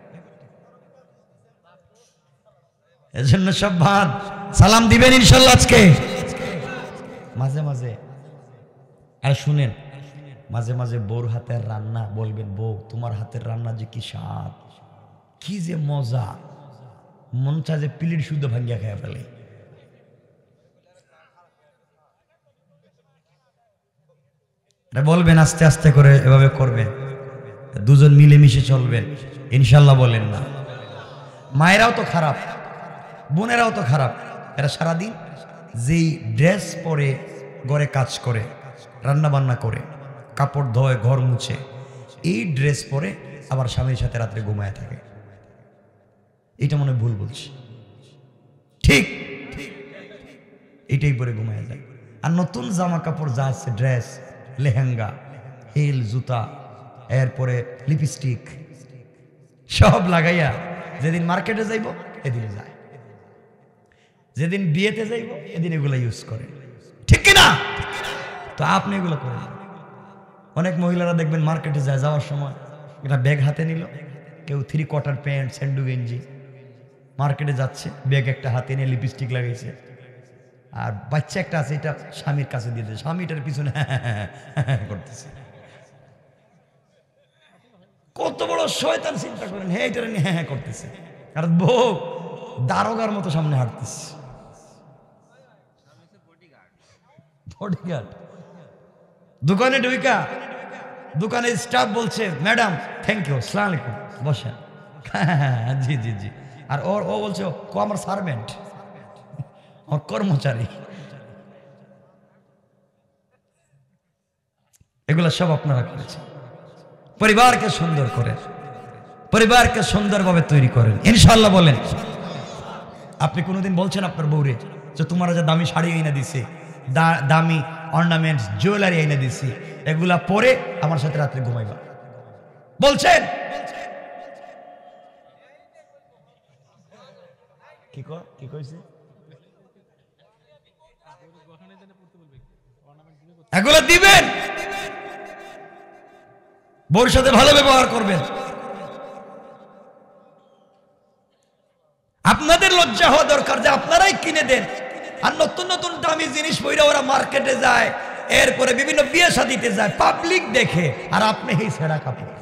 এজন্য সব ভাত সালাম দিবেন ইনশাল্লাহ আজকে মাঝে মাঝে। আর শুনেন, মাঝে মাঝে বউর হাতের রান্না বলবেন, বউ তোমার হাতের রান্না যে কি স্বাদ, কি যে মজা, মন চায় যে প্লেট শুদ্ধ ভাঙ্গিয়া খাইয়া ফেলে। বলবেন আস্তে আস্তে করে, এভাবে করবেন, দুজন মিলেমিশে চলবেন ইনশাল্লাহ। বলেন না? মায়েরাও তো খারাপ, বোনেরাও তো খারাপ, এরা সারাদিন যেই ড্রেস পরে ঘরে কাজ করে, রান্না বান্না করে, কাপড় ধোয়, ঘর মুছে, এই ড্রেস পরে আবার স্বামীর সাথে রাত্রে ঘুমায় থাকে। এটা মনে ভুল বলছি, ঠিক এটাই পরে ঘুমায় যায়। আর নতুন জামা কাপড় যা আছে, ড্রেস, লেহেঙ্গা, হিল, জুতা, এরপরে লিপস্টিক সব লাগাইয়া যেদিন মার্কেটে যাইব এদিনে যায়, যেদিন বিয়েতে যাইব এদিন এগুলো ইউজ করে। ঠিক কিনা? তো আপনি এগুলো করেন। অনেক মহিলারা দেখবেন মার্কেটে যায়, যাওয়ার সময় একটা ব্যাগ হাতে নিল, কেউ 3/4 প্যান্ট, স্যান্ডু গেঞ্জি, মার্কেটে যাচ্ছে, ব্যাগ একটা হাতে নিয়ে লিপস্টিক লাগাইছে, আর বাচ্চা একটা আছে, এটা স্বামীর কাছে দিয়ে দেয়, স্বামীটার পিছনে করতেছে। কত বড় শয়তান চিন্তা করেন, হ্যাঁ এটা নিয়ে হ্যাঁ করতেছে, আর বউ দারোগার মতো সামনে হাঁটতেছে। বডিগার্ড। দোকানে ঢুইকা দোকানের স্টাফ বলছে, ম্যাডাম থ্যাংক ইউ, আসসালামু আলাইকুম, বসেন। জি জি জি। আর ও বলছে, ও আমার সার্ভেন্ট, আমার কর্মচারী। এগুলো সব আপনারা করেছেন। পরিবারকে সুন্দর করেন, পরিবারকে সুন্দরভাবে তৈরি করেন ইনশাআল্লাহ। বলেন, আপনি কোনোদিন বলছেন আপনার বউরে যে তোমার যে দামি শাড়ি এনে দিছে, দামি অর্নামেন্টস, জুয়েলারি এনে দিছি, এগুলা পরে আমার সাথে রাত্রে ঘুমাইবা? বলছেন? কি কইছে? এগুলো দিবেন, বউর সাথে ভালো ব্যবহার করবেন। আপনাদের লজ্জা হওয়া দরকার যে আপনারাই কিনে দেন, আর নতুন নতুন দামি জিনিস পরে ওরা মার্কেটে যায়, এরপরে বিভিন্ন বিয়ে শাদিতে যায়, পাবলিক দেখে, আর আপনি এই ছেঁড়া কাপড়।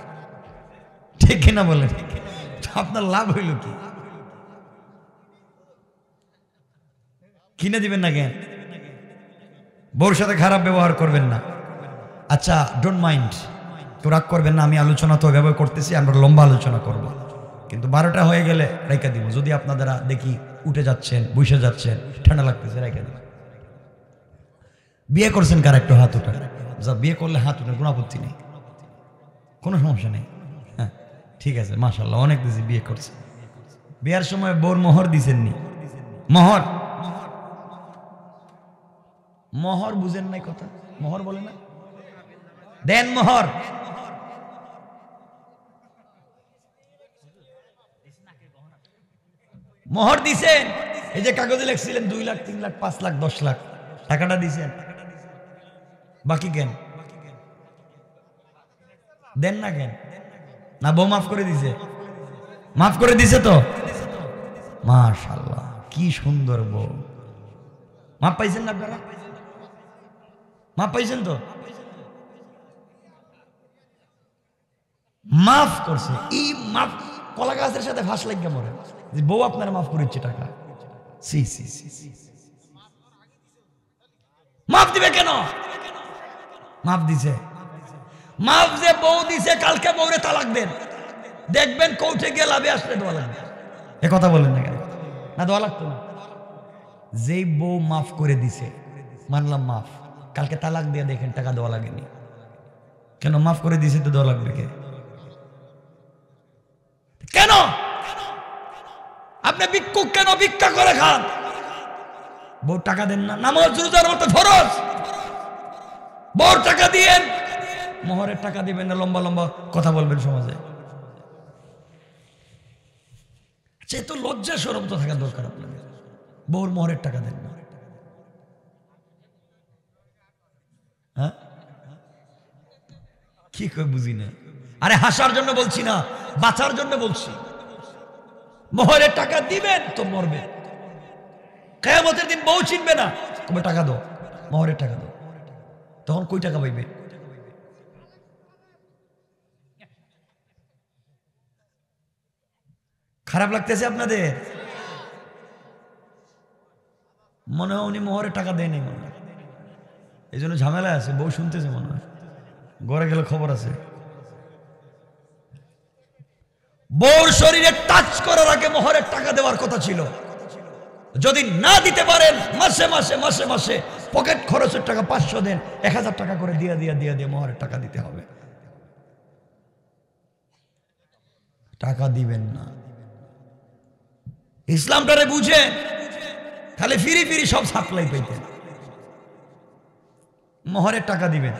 ঠিক কিনা বলেন? আপনার লাভ হইল কি? কিনে দিবেন না কেন? বউর সাথে খারাপ ব্যবহার করবেন না। আচ্ছা, ডোন্ট মাইন্ড, তো রাগ করবেন না, আমি আলোচনা তো এভাবে করতেছি, আমরা লম্বা আলোচনা করব, কিন্তু 12টা হয়ে গেলে রেখে দিব। যদি আপনারা দেখি উঠে যাচ্ছেন, বসে যাচ্ছেন, ঠান্ডা লাগতেছে, রেখে দিব। বিয়ে করছেন কার? একটু হাত উঠান। যা বিয়ে করলে হাত উঠে, কোনো আপত্তি নেই, কোনো সমস্যা নেই। হ্যাঁ ঠিক আছে, মাশাআল্লাহ, অনেক বেশি বিয়ে করছে। বিয়ার সময় বউর মোহর দিছেননি? মোহর, মোহর বুঝেন নাই কথা? মোহর বলে না, দেন মোহর। মোহর দিছেন, এই যে কাগজে লিখছিলেন 2 লাখ, 3 লাখ, 5 লাখ, 10 লাখ, টাকাটা দিছেন, বাকি কেন? দেন না কেন? না বউ মাফ করে দিছে? মাফ করে দিছে তো, মাশাআল্লাহ, কি সুন্দর বউ। মাফ পাইছেন না আপনারা? মাফ পাইছেন তো? মাফ করছে। এই মাফ কলা গাছের সাথে ফাঁস লাগিয়ে মরে যে বউ আপনার মাফ করেছে টাকা। সি সি সি, মাফ দিবে কেন? মাফ দিছে। মাফ যে বউ দিছে, কালকে বউরে তালাক দেন, দেখবেন কোর্টে গিয়ে লাভে আসলে দোয়া লাগবে। এ কথা বলেন না কেন? না দোয়া লাগতো না? যেই বউ মাফ করে দিছে, মানলাম মাফ, কালকে তালাক দিয়ে দেখেন টাকা দেওয়া লাগেনি। কেন? মাফ করে দিছে তো দেওয়া লাগবে কে? কেন? আপনি ভিক্ষুক কেন ভিক্ষা করে খান? বউ টাকা দেন না? নামাজ রোজার মতো ফরজ, বউ টাকা দিয়েন। মোহরের টাকা দিবেন না, লম্বা লম্বা কথা বলবেন সমাজে। সে তো লজ্জা শরম তো থাকা দরকার আপনাদের। বউর মোহরের টাকা দেন না, হ্যাঁ? কি কই বুঝি না। আরে হাসার জন্য বলছি না, বাঁচার জন্য বলছি। মোহরের টাকা দিবেন তো মরবে। কিয়ামতের দিন বউ চিনবে না, তুমি টাকা দাও, মোহরের টাকা দাও, তখন কই টাকা পাইবে? খারাপ লাগতেছে আপনাদের? মনে হয় উনি মোহরের টাকা দেয় নাই, মনে হয় এই জন্য ঝামেলা আছে। বউ শুনতেছে মনে হয়, ঘরে গেলে খবর আছে। বউর শরীরে টাচ করার আগে মোহরের টাকা দেওয়ার কথা ছিল। যদি না দিতে পারেন, মাসে মাসে মাসে মাসে পকেট খরচের টাকা 500 দেন, 1000 টাকা করে দিয়ে মোহরের টাকা দিতে হবে। টাকা দিবেন না। ইসলামটারে বুঝে, খালি ফিরি ফিরি সব সাপ্লাই পাইতেন। মোহরের টাকা দিবেন।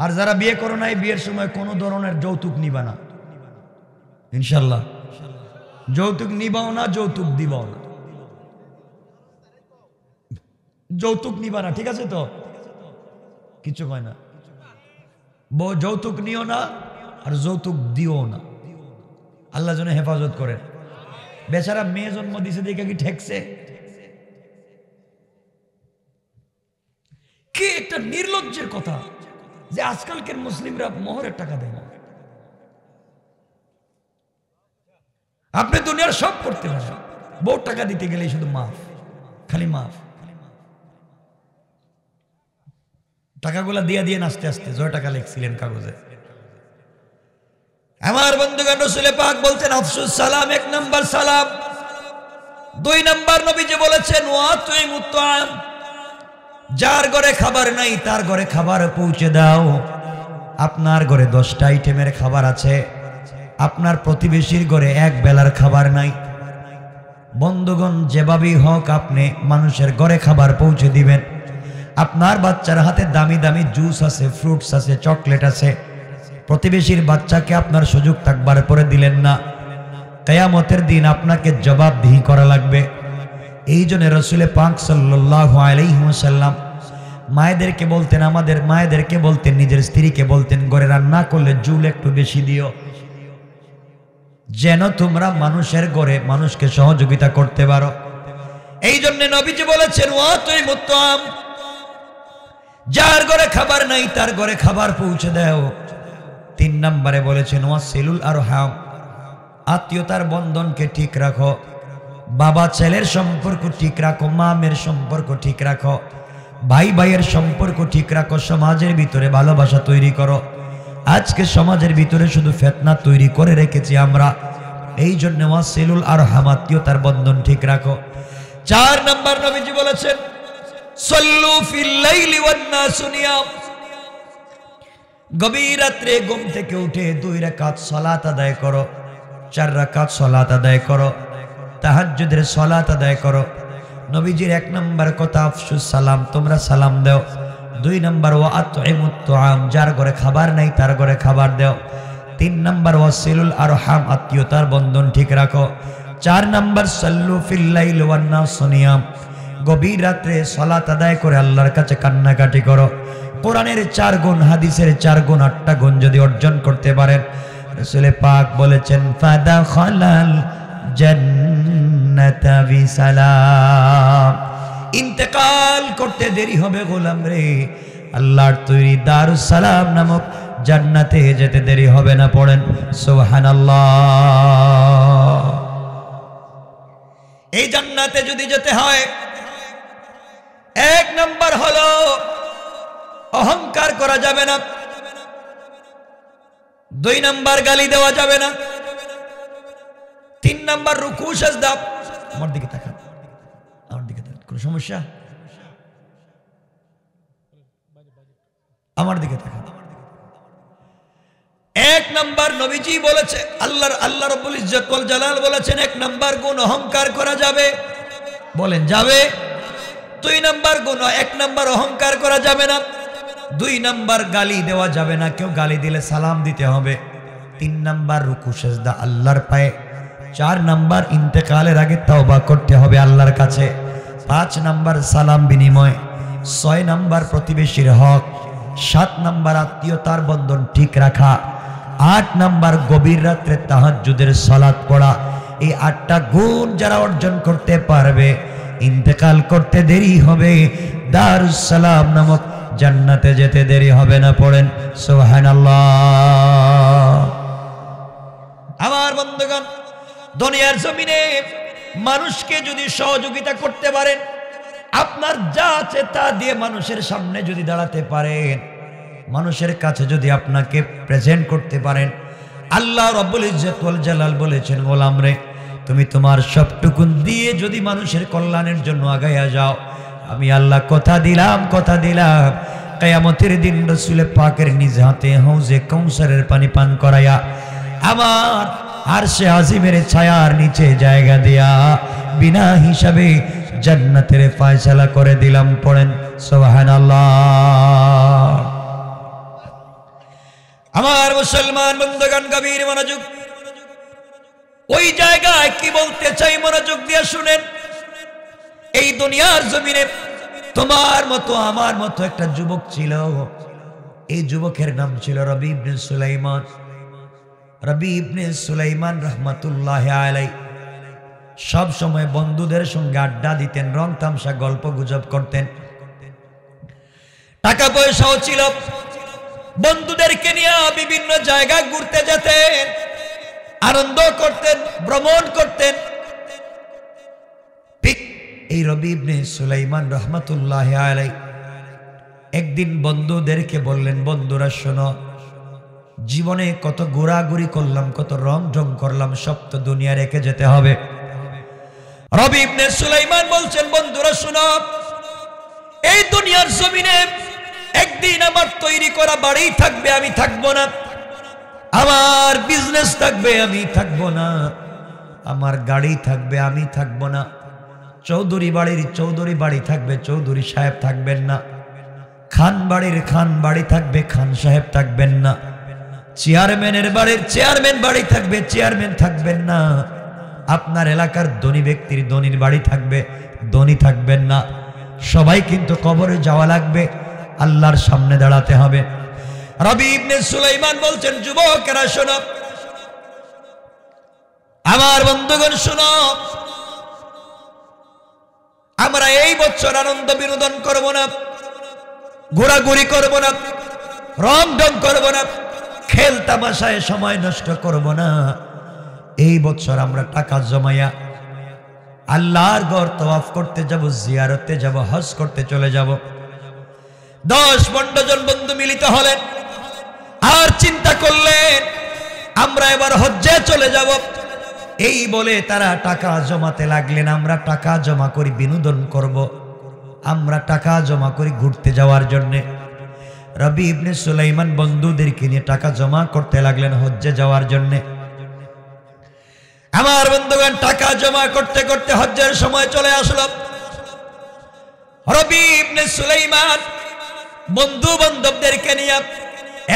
আর যারা বিয়ে করো নাই, বিয়ের সময় কোনো ধরনের যৌতুক নিবা না, ইনশাল্লাহ। যৌতুক নিবাও না, যৌতুক দিবাও না, যৌতুক নিবা না, ঠিক আছে তো? কিছু কয় না। বউ যৌতুক নিও না, আর যৌতুক দিও না। আল্লাহ যেন হেফাজত করে। বেচারা মেয়ে জন্ম দিছে দেখে কি ঠেকছে? কি একটা নির্লজ্জের কথা যে আজকালকের মুসলিমরা মোহরের টাকা দেয় না। আপনি দুনিয়ার সব করতে পারেন, বউ টাকা দিতে গেলে শুধু মাফ, খালি মাফ। টাকাগুলা দিয়ে দিয়ে আস্তে আস্তে জয় টাকা লিখছিলেন কাগজে। আমার বন্ধুগণ, রাসূল পাক বলতেন আফসুস সালাম, 1 নাম্বার সালাম। 2 নাম্বার নবীজি বলেছেন ওয়াতুইমুত তাআম, যার ঘরে খাবার নাই তার ঘরে খাবার পৌঁছে দাও। আপনার ঘরে 10টা আইটেমের খাবার আছে, আপনার প্রতিবেশীর ঘরে এক বেলার খাবার নাই। বন্ধুগণ, যেভাবেই হোক আপনি মানুষের ঘরে খাবার পৌঁছে দিবেন। আপনার বাচ্চার হাতে দামি দামি জুস আছে, ফ্রুটস আছে, চকলেট আছে, প্রতিবেশীর বাচ্চাকে আপনার সুযোগ থাকবার পরে দিলেন না, কিয়ামতের দিন আপনাকে জবাবদিহি করা লাগবে। এই জন্য রাসূল পাক সাল্লাল্লাহু আলাইহি ওয়াসাল্লাম মায়েদেরকে বলতেন, আমাদের মায়েদেরকে বলতেন, নিজের স্ত্রীকে বলতেন, ঘরে রান্না করলে জুল একটু বেশি দিও, যেন তোমরা মানুষের ঘরে মানুষকে সহযোগিতা করতে পারো। এই জন্য নবীজি বলেছেন ওয়াতুইমুত তাআম, যার ঘরে খাবার নাই তার ঘরে খাবার পৌঁছে দাও। 3 নম্বরে বলেছেন ওয়াসিলুল আরহাম, আত্মীয়তার বন্ধনকে ঠিক রাখো। বাবা ছেলের সম্পর্ক ঠিক রাখো, মা মেয়ের সম্পর্ক ঠিক রাখো, ভাই ভাইয়ের সম্পর্ক ঠিক রাখো, সমাজের ভিতরে ভালোবাসা তৈরি করো। আজকে সমাজের ভিতরে শুধু ফিতনা তৈরি করে রেখেছি আমরা। এই জন্য ওয়াসিলুল আরহাম, আত্মীয়তার বন্ধন ঠিক রাখো। 4 নম্বর নবীজি বলেছেন সাল্লু ফিল লাইলি ওয়ান নাসু নিয়াম, গভীর রাত্রে ঘুম থেকে উঠে 2 রাকাত সালাত আদায় করো, 4 রাকাত সালাত আদায় করো, তাহাজ্জুদের সালাত আদায় করো। নবীজির 1 নম্বর কথা আফসুস সালাম, তোমরা সালাম দাও। 2 নম্বর ওয়াতুইমুত তাআম, যার ঘরে খাবার নাই তার ঘরে খাবার দাও। 3 নম্বর ওয়াসিলুল আরহাম, আত্মীয়তার বন্ধন ঠিক রাখো। 4 নম্বর সাল্লু ফিল লাইলি ওয়ান নাসু নিয়াম, গভীর রাত্রে সালাত আদায় করে আল্লাহর কাছে কান্নাকাটি করো। কোরআনের 4 গুণ, হাদিসের 4 গুণ, 8টা গুণ যদি অর্জন করতে পারেন, রাসূল পাক বলেছেন ফাদাখালাল জান্নাতা বিসালাম। ইন্তেকাল করতে দেরি হবে গোলাম রে, আল্লাহর তৈরি দারুস সালাম নামক জান্নাতে যেতে দেরি হবে না। পড়েন সুবহানাল্লাহ। এই জান্নাতে যদি যেতে হয়, 1 নাম্বার হলো অহংকার করা যাবে না, 2 নাম্বার গালি দেওয়া যাবে না, 3 নাম্বার রুকু সিজদা। আমার দিকে তাকান, আমার দিকে তাকান, কোনো সমস্যা? আমার দিকে তাকান। 1 নাম্বার নবীজি বলেছে, আল্লাহ রাব্বুল ইজ্জত ওয়াল জালাল বলেছেন 1 নাম্বার গুণ অহংকার করা যাবে। বলেন যাবে। 2 নাম্বার গুণ, 1 নাম্বার অহংকার করা যাবে না, 2 নাম্বার গালি দেওয়া যাবে না, কেউ গালি দিলে সালাম দিতে হবে, 3 নাম্বার রুকু সিজদা আল্লাহর পায়ে, 4 নাম্বার ইন্তেকালের আগে তওবা করতে হবে আল্লাহর কাছে, 5 নাম্বার সালাম বিনিময়, 6 নাম্বার প্রতিবেশীর হক, 7 নাম্বার আত্মীয়তার বন্ধন ঠিক রাখা, 8 নাম্বার গভীর রাত্রে তাহাজ্জুদের সালাত পড়া। এই 8টা গুণ যারা অর্জন করতে পারবে, ইন্তেকাল করতে দেরি হবে, দারুস সালাম নামক জান্নাতে যেতে দেরি হবে না। পড়েন সুবহানাল্লাহ। আমার বন্ধুগণ, দুনিয়ার জমিনে মানুষকে যদি সহযোগিতা করতে পারেন, আপনার যা আছে তা দিয়ে মানুষের সামনে যদি দাঁড়াতে পারেন, মানুষের কাছে যদি আপনাকে প্রেজেন্ট করতে পারেন, আল্লাহ রাব্বুল ইজ্জত ওয়াল জালাল বলেছেন গোলাম রে, তুমি তোমার সবটুকুন দিয়ে যদি মানুষের কল্যাণের জন্য আগাইয়া যাও, আমি আল্লাহ কথা দিলাম কিয়ামতের দিন রাসূল পাকের নিজ হাতে হাউজে কাউসারের পানি পান করায়া আমার আরশে আজিমের ছায়ার নিচে জায়গা দিয়া বিনা হিসাবে জান্নাতের ফয়সালা করে দিলাম। পড়েন সুবহানাল্লাহ। আমার মুসলমান বন্ধুগণ, গভীর মনোযোগ। ওই জায়গায় কি বলতে চাই মনোযোগ দিয়ে শুনেন। এই দুনিয়ার জমিনে তোমার মতো আমার মতো একটা যুবক ছিল। এই যুবকের নাম ছিল রবি ইবনে সুলাইমান। রবি ইবনে সুলাইমান রাহমাতুল্লাহি আলাইহি সব সময় বন্ধুদের সঙ্গে আড্ডা দিতেন, রং তামসা গল্প গুজব করতেন, টাকা পয়সাও ছিল, বন্ধুদেরকে নিয়ে বিভিন্ন জায়গায় ঘুরতে যেতেন, আনন্দ করতেন, ভ্রমণ করতেন। ঠিক এই রবি ইবনে সুলাইমান রাহমাতুল্লাহি আলাইহি একদিন বন্ধুদেরকে বললেন, বন্ধুরা শোনো, জীবনে কত ঘোরাঘুরি করলাম, কত রং ঢং করলাম, সব তো দুনিয়া রেখে যেতে হবে। রবি ইবনে সুলাইমান বলছেন, বন্ধুরা শোনো, এই দুনিয়ার জমিনে একদিন আমার তৈরি করা বাড়ি থাকবে, আমি থাকবো না, আমার বিজনেস থাকবে, আমি থাকবো না, আমার গাড়ি থাকবে, আমি থাকবো না, চৌধুরী বাড়ির চৌধুরী বাড়ি থাকবে, চৌধুরী সাহেব থাকবেন না, খান বাড়ির খান বাড়ি থাকবে, খান সাহেব থাকবেন না, চেয়ারম্যানের বাড়ির চেয়ারম্যান বাড়ি থাকবে, চেয়ারম্যান থাকবেন না, আপনার এলাকার ধনী ব্যক্তির ধনীর বাড়ি থাকবে, ধনী থাকবেন না। সবাই কিন্তু কবরে যাওয়া লাগবে, আল্লাহর সামনে দাঁড়াতে হবে। রবি ইবনে সুলাইমান বলছেন, যুবকেরা শোনো, আমার বন্ধুগণ শোনো, আমরা এই বছর আনন্দ বিনোদন করব না, ঘোরাঘুরি করব না, রং ঢং করব না, খেল তামাশায় সময় নষ্ট করব না। এই বছর আমরা টাকা জমাইয়া আল্লাহর ঘর তওয়াফ করতে যাব, জিয়ারতে যাব, হজ করতে চলে যাব। 10-12 জন বন্ধু মিলিত হলেন আর চিন্তা করলেন, আমরা এবার হজ্জে চলে যাব। এই বলে তারা টাকা জমাতে লাগলেন। আমরা টাকা জমা করি বিনোদন করব, আমরা টাকা জমা করি ঘুরতে যাওয়ার জন্য। রবি ইবনে সুলাইমান বন্ধুদেরকে নিয়ে টাকা জমা করতে লাগলেন হজ্জে যাওয়ার জন্য। আমার বন্ধুগণ, টাকা জমা করতে করতে হজ্জের সময় চলে আসলো। রবি ইবনে সুলাইমান বন্ধু বান্ধবদেরকে নিয়ে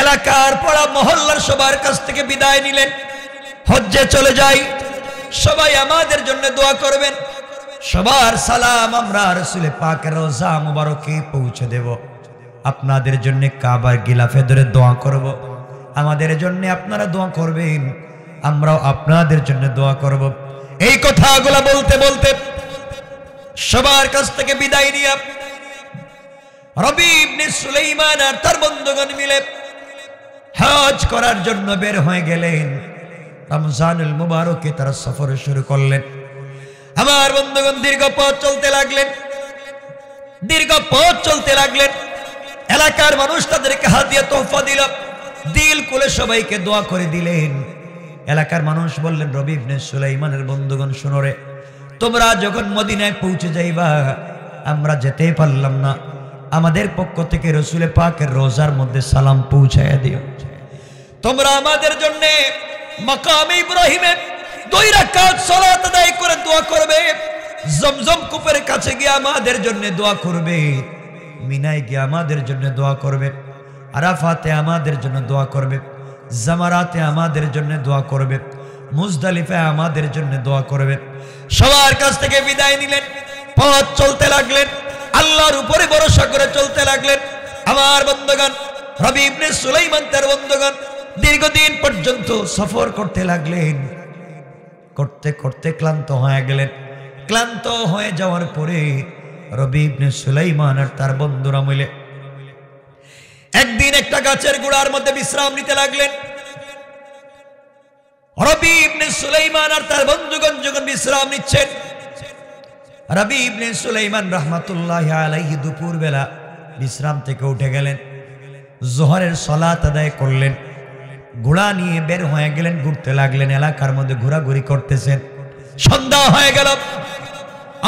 এলাকার পাড়া মহল্লার সবার কাছ থেকে বিদায় নিলেন। হজ্জে চলে যাই, সবাই আমাদের জন্য দোয়া করবেন, সবার সালাম আমরা রাসূল পাকের রওজা মুবারকে পৌঁছে দেব। আপনাদের জন্য কাবার গিলাফে ধরে দোয়া করব। আমাদের জন্য আপনারা দোয়া করবেন, আমরাও আপনাদের জন্য দোয়া করব। এই কথাগুলো বলতে বলতে সবার কাছ থেকে বিদায় নিয়ে রবি ইবনে সুলাইমান আর তার বন্ধুগণ মিলে হজ করার জন্য বের হয়ে গেলেন। রমজানুল মুবারকে তারা সফর শুরু করলেন। আমার বন্ধুগণ দীর্ঘ পথ চলতে লাগলেন। এলাকার মানুষ তাদেরকে হাদিয়া তোহফা দিল, দিল খুলে সবাইকে দোয়া করে দিলেন। এলাকার মানুষ বললেন, রবি ইবনে সুলাইমানের বন্ধুগণ শুনো রে, তোমরা যখন মদিনায় পৌঁছে যাইবা আমরা যেতে পারলাম না, আমাদের পক্ষ থেকে রাসূল পাকের রোজার মধ্যে সালাম পৌঁছায়া দিও। তোমরা আমাদের জন্য মাকামে ইব্রাহিমে 2 রাকাত সালাত আদায় করে দোয়া করবে, জমজম কূপের কাছে গিয়ে আমাদের জন্য দোয়া করবে, মিনায় গিয়ে আমাদের জন্য দোয়া করবে, আরাফাতে আমাদের জন্য দোয়া করবে, জামারাতে আমাদের জন্য দোয়া করবে, মুজদালিফায় আমাদের জন্য দোয়া করবে। সবার কাছ থেকে বিদায় নিলেন, পথ চলতে লাগলেন, আল্লাহর উপরে ভরসা করে চলতে লাগলেন। আমার বন্ধুগণ, রবি ইবনে সুলাইমান তার বন্ধুগণ দীর্ঘদিন পর্যন্ত সফর করতে লাগলেন। করতে করতে ক্লান্ত হয়ে গেলেন। ক্লান্ত হয়ে যাওয়ার পরে রবি ইবনে সুলাইমান আর তার বন্ধুরা মিলে একদিন একটা গাছের গোড়ার মধ্যে বিশ্রাম নিতে লাগলেন। রবি ইবনে সুলাইমান আর তার বন্ধুগণ যখন বিশ্রাম নিচ্ছেন, রবি ইবনে সুলাইমান রাহমাতুল্লাহি আলাইহি দুপুর বেলা বিশ্রাম থেকে উঠে গেলেন, যোহরের সালাত আদায় করলেন, ঘোড়া নিয়ে বের হয়ে গেলেন, ঘুরতে লাগলেন, এলাকার মধ্যে ঘোরাঘুরি করতেছেন। সন্ধ্যা হয়ে গেল,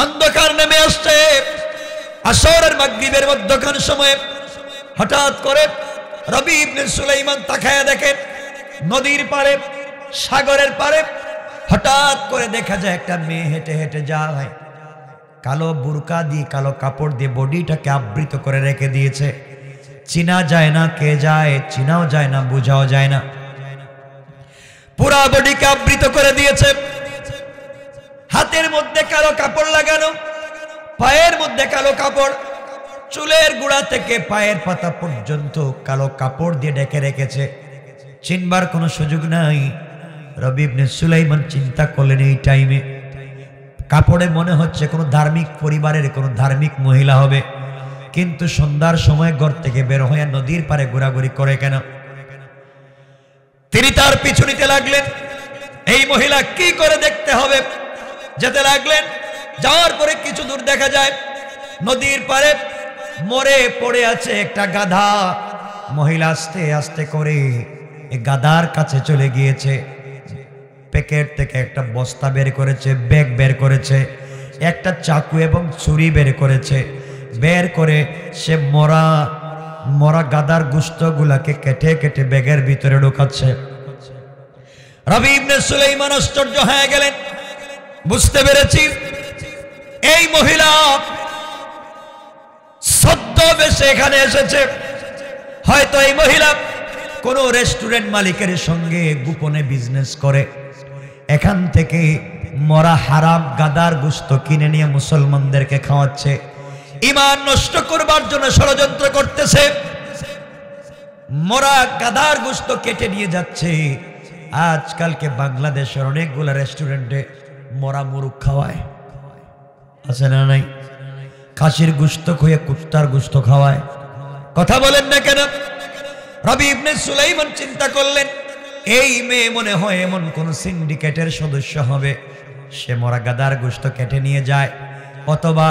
অন্ধকার নেমে আসছে। আসর আর মাগরিবের মধ্যখান সময়ে হঠাৎ করে রবি ইবনে সুলাইমান তাকায়া দেখেন নদীর পাড়ে, সাগরের পাড়ে হঠাৎ করে দেখা যায় একটা মেয়ে হেঁটে হেঁটে যায়। কালো বুরকা দিয়ে, কালো কাপড় দিয়ে বডিটাকে আবৃত করে রেখে দিয়েছে। চিনা যায় না কে যায়, চিনাও যায় না, বোঝাও যায় না, পুরা বডিকে আবৃত করে দিয়েছে। হাতের মধ্যে কালো কাপড় লাগানো, পায়ের মধ্যে কালো কাপড়, চুলের গোড়া থেকে পায়ের পাতা পর্যন্ত কালো কাপড় দিয়ে ঢেকে রেখেছে। চিনবার কোনো সুযোগ নাই। রবি ইবনে সুলাইমান চিন্তা করলেন, এই টাইমে কাপড়ে মনে হচ্ছে কোনো ধার্মিক পরিবারের কোনো ধার্মিক মহিলা হবে, কিন্তু সন্ধ্যার সময় ঘর থেকে বের হয়ে নদীর পাড়ে ঘোরাঘুরি করে কেন? তিনি তার পিছু নিতে লাগলেন, এই মহিলা কি করে দেখতে হবে। যেতে লাগলেন, যাওয়ার পরে কিছু দূর দেখা যায় নদীর পাড়ে মরে পড়ে আছে একটা গাধা। মহিলা আস্তে আস্তে করে এই গাধার কাছে চলে গিয়েছে, প্যাকেট থেকে একটা বস্তা বের করেছে, ব্যাগ বের করেছে, একটা চাকু এবং ছুরি বের করেছে। বের করে সে মরা গাদার গোশতগুলাকে কেটে কেটে ব্যাগের ভিতরে ঢোকাচ্ছে। রবি ইবনে সুলাইমান আশ্চর্য হয়ে গেলেন, বুঝতে পেরেছি এই মহিলা ছদ্মবেশে এখানে এসেছে। হয়তো এই মহিলা কোনো রেস্টুরেন্ট মালিকের সঙ্গে গোপনে বিজনেস করে, এখান থেকে মরা হারাম গাদার গোশত কিনে নিয়ে মুসলমানদেরকে খাওয়াচ্ছে, ঈমান নষ্ট করবার জন্য ষড়যন্ত্র করতেছে। মরা গাদার গোশত কেটে নিয়ে যাচ্ছে। আজকালকে বাংলাদেশের অনেকগুলো রেস্টুরেন্টে মরা মুরগ খাওয়ায়, আছে না নাই? খাসির গোশত খুঁয়ে কুত্তার গোশত খাওয়ায়। কথা বলেন না কেন? রবি ইবনে সুলাইমান চিন্তা করলেন, এই মেয়ে মনে হয় এমন কোন সিন্ডিকেটের সদস্য হবে, সে মরা গাদার গোশত কেটে নিয়ে যায়, অথবা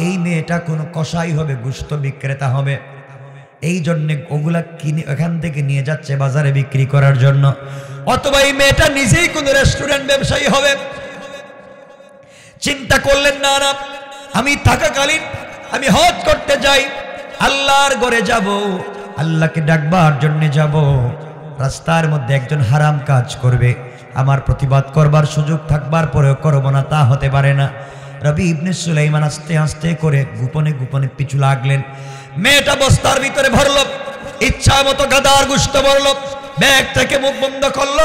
এই মেয়েটা কোনো কসাই হবে, গোশত বিক্রেতা হবে। এই জন্য ওগুলা কিনে এখান থেকে নিয়ে যাচ্ছে বাজারে বিক্রি করার জন্য, অথবা এই মেয়েটা নিজেই কোনো রেস্টুরেন্ট ব্যবসায়ী হবে। চিন্তা করলেন, না না, আমি থাকাকালীন আমি হজ করতে যাই, আল্লাহর ঘরে যাব, আল্লাহকে ডাকবার জন্য যাব। রাস্তার মধ্যে একজন হারাম কাজ করবে, আমার প্রতিবাদ করবার সুযোগ থাকবার পরেও করব না, তা হতে পারে না। রবি ইবনে সুলাইমান আস্তে আস্তে করে গোপনে গোপনে পিছু লাগলেন। মেয়েটা বস্তার ভিতরে ভরল, ইচ্ছা মতো গাদার গোশত ভরল, ব্যাগ থেকে মুখ বন্ধ করল,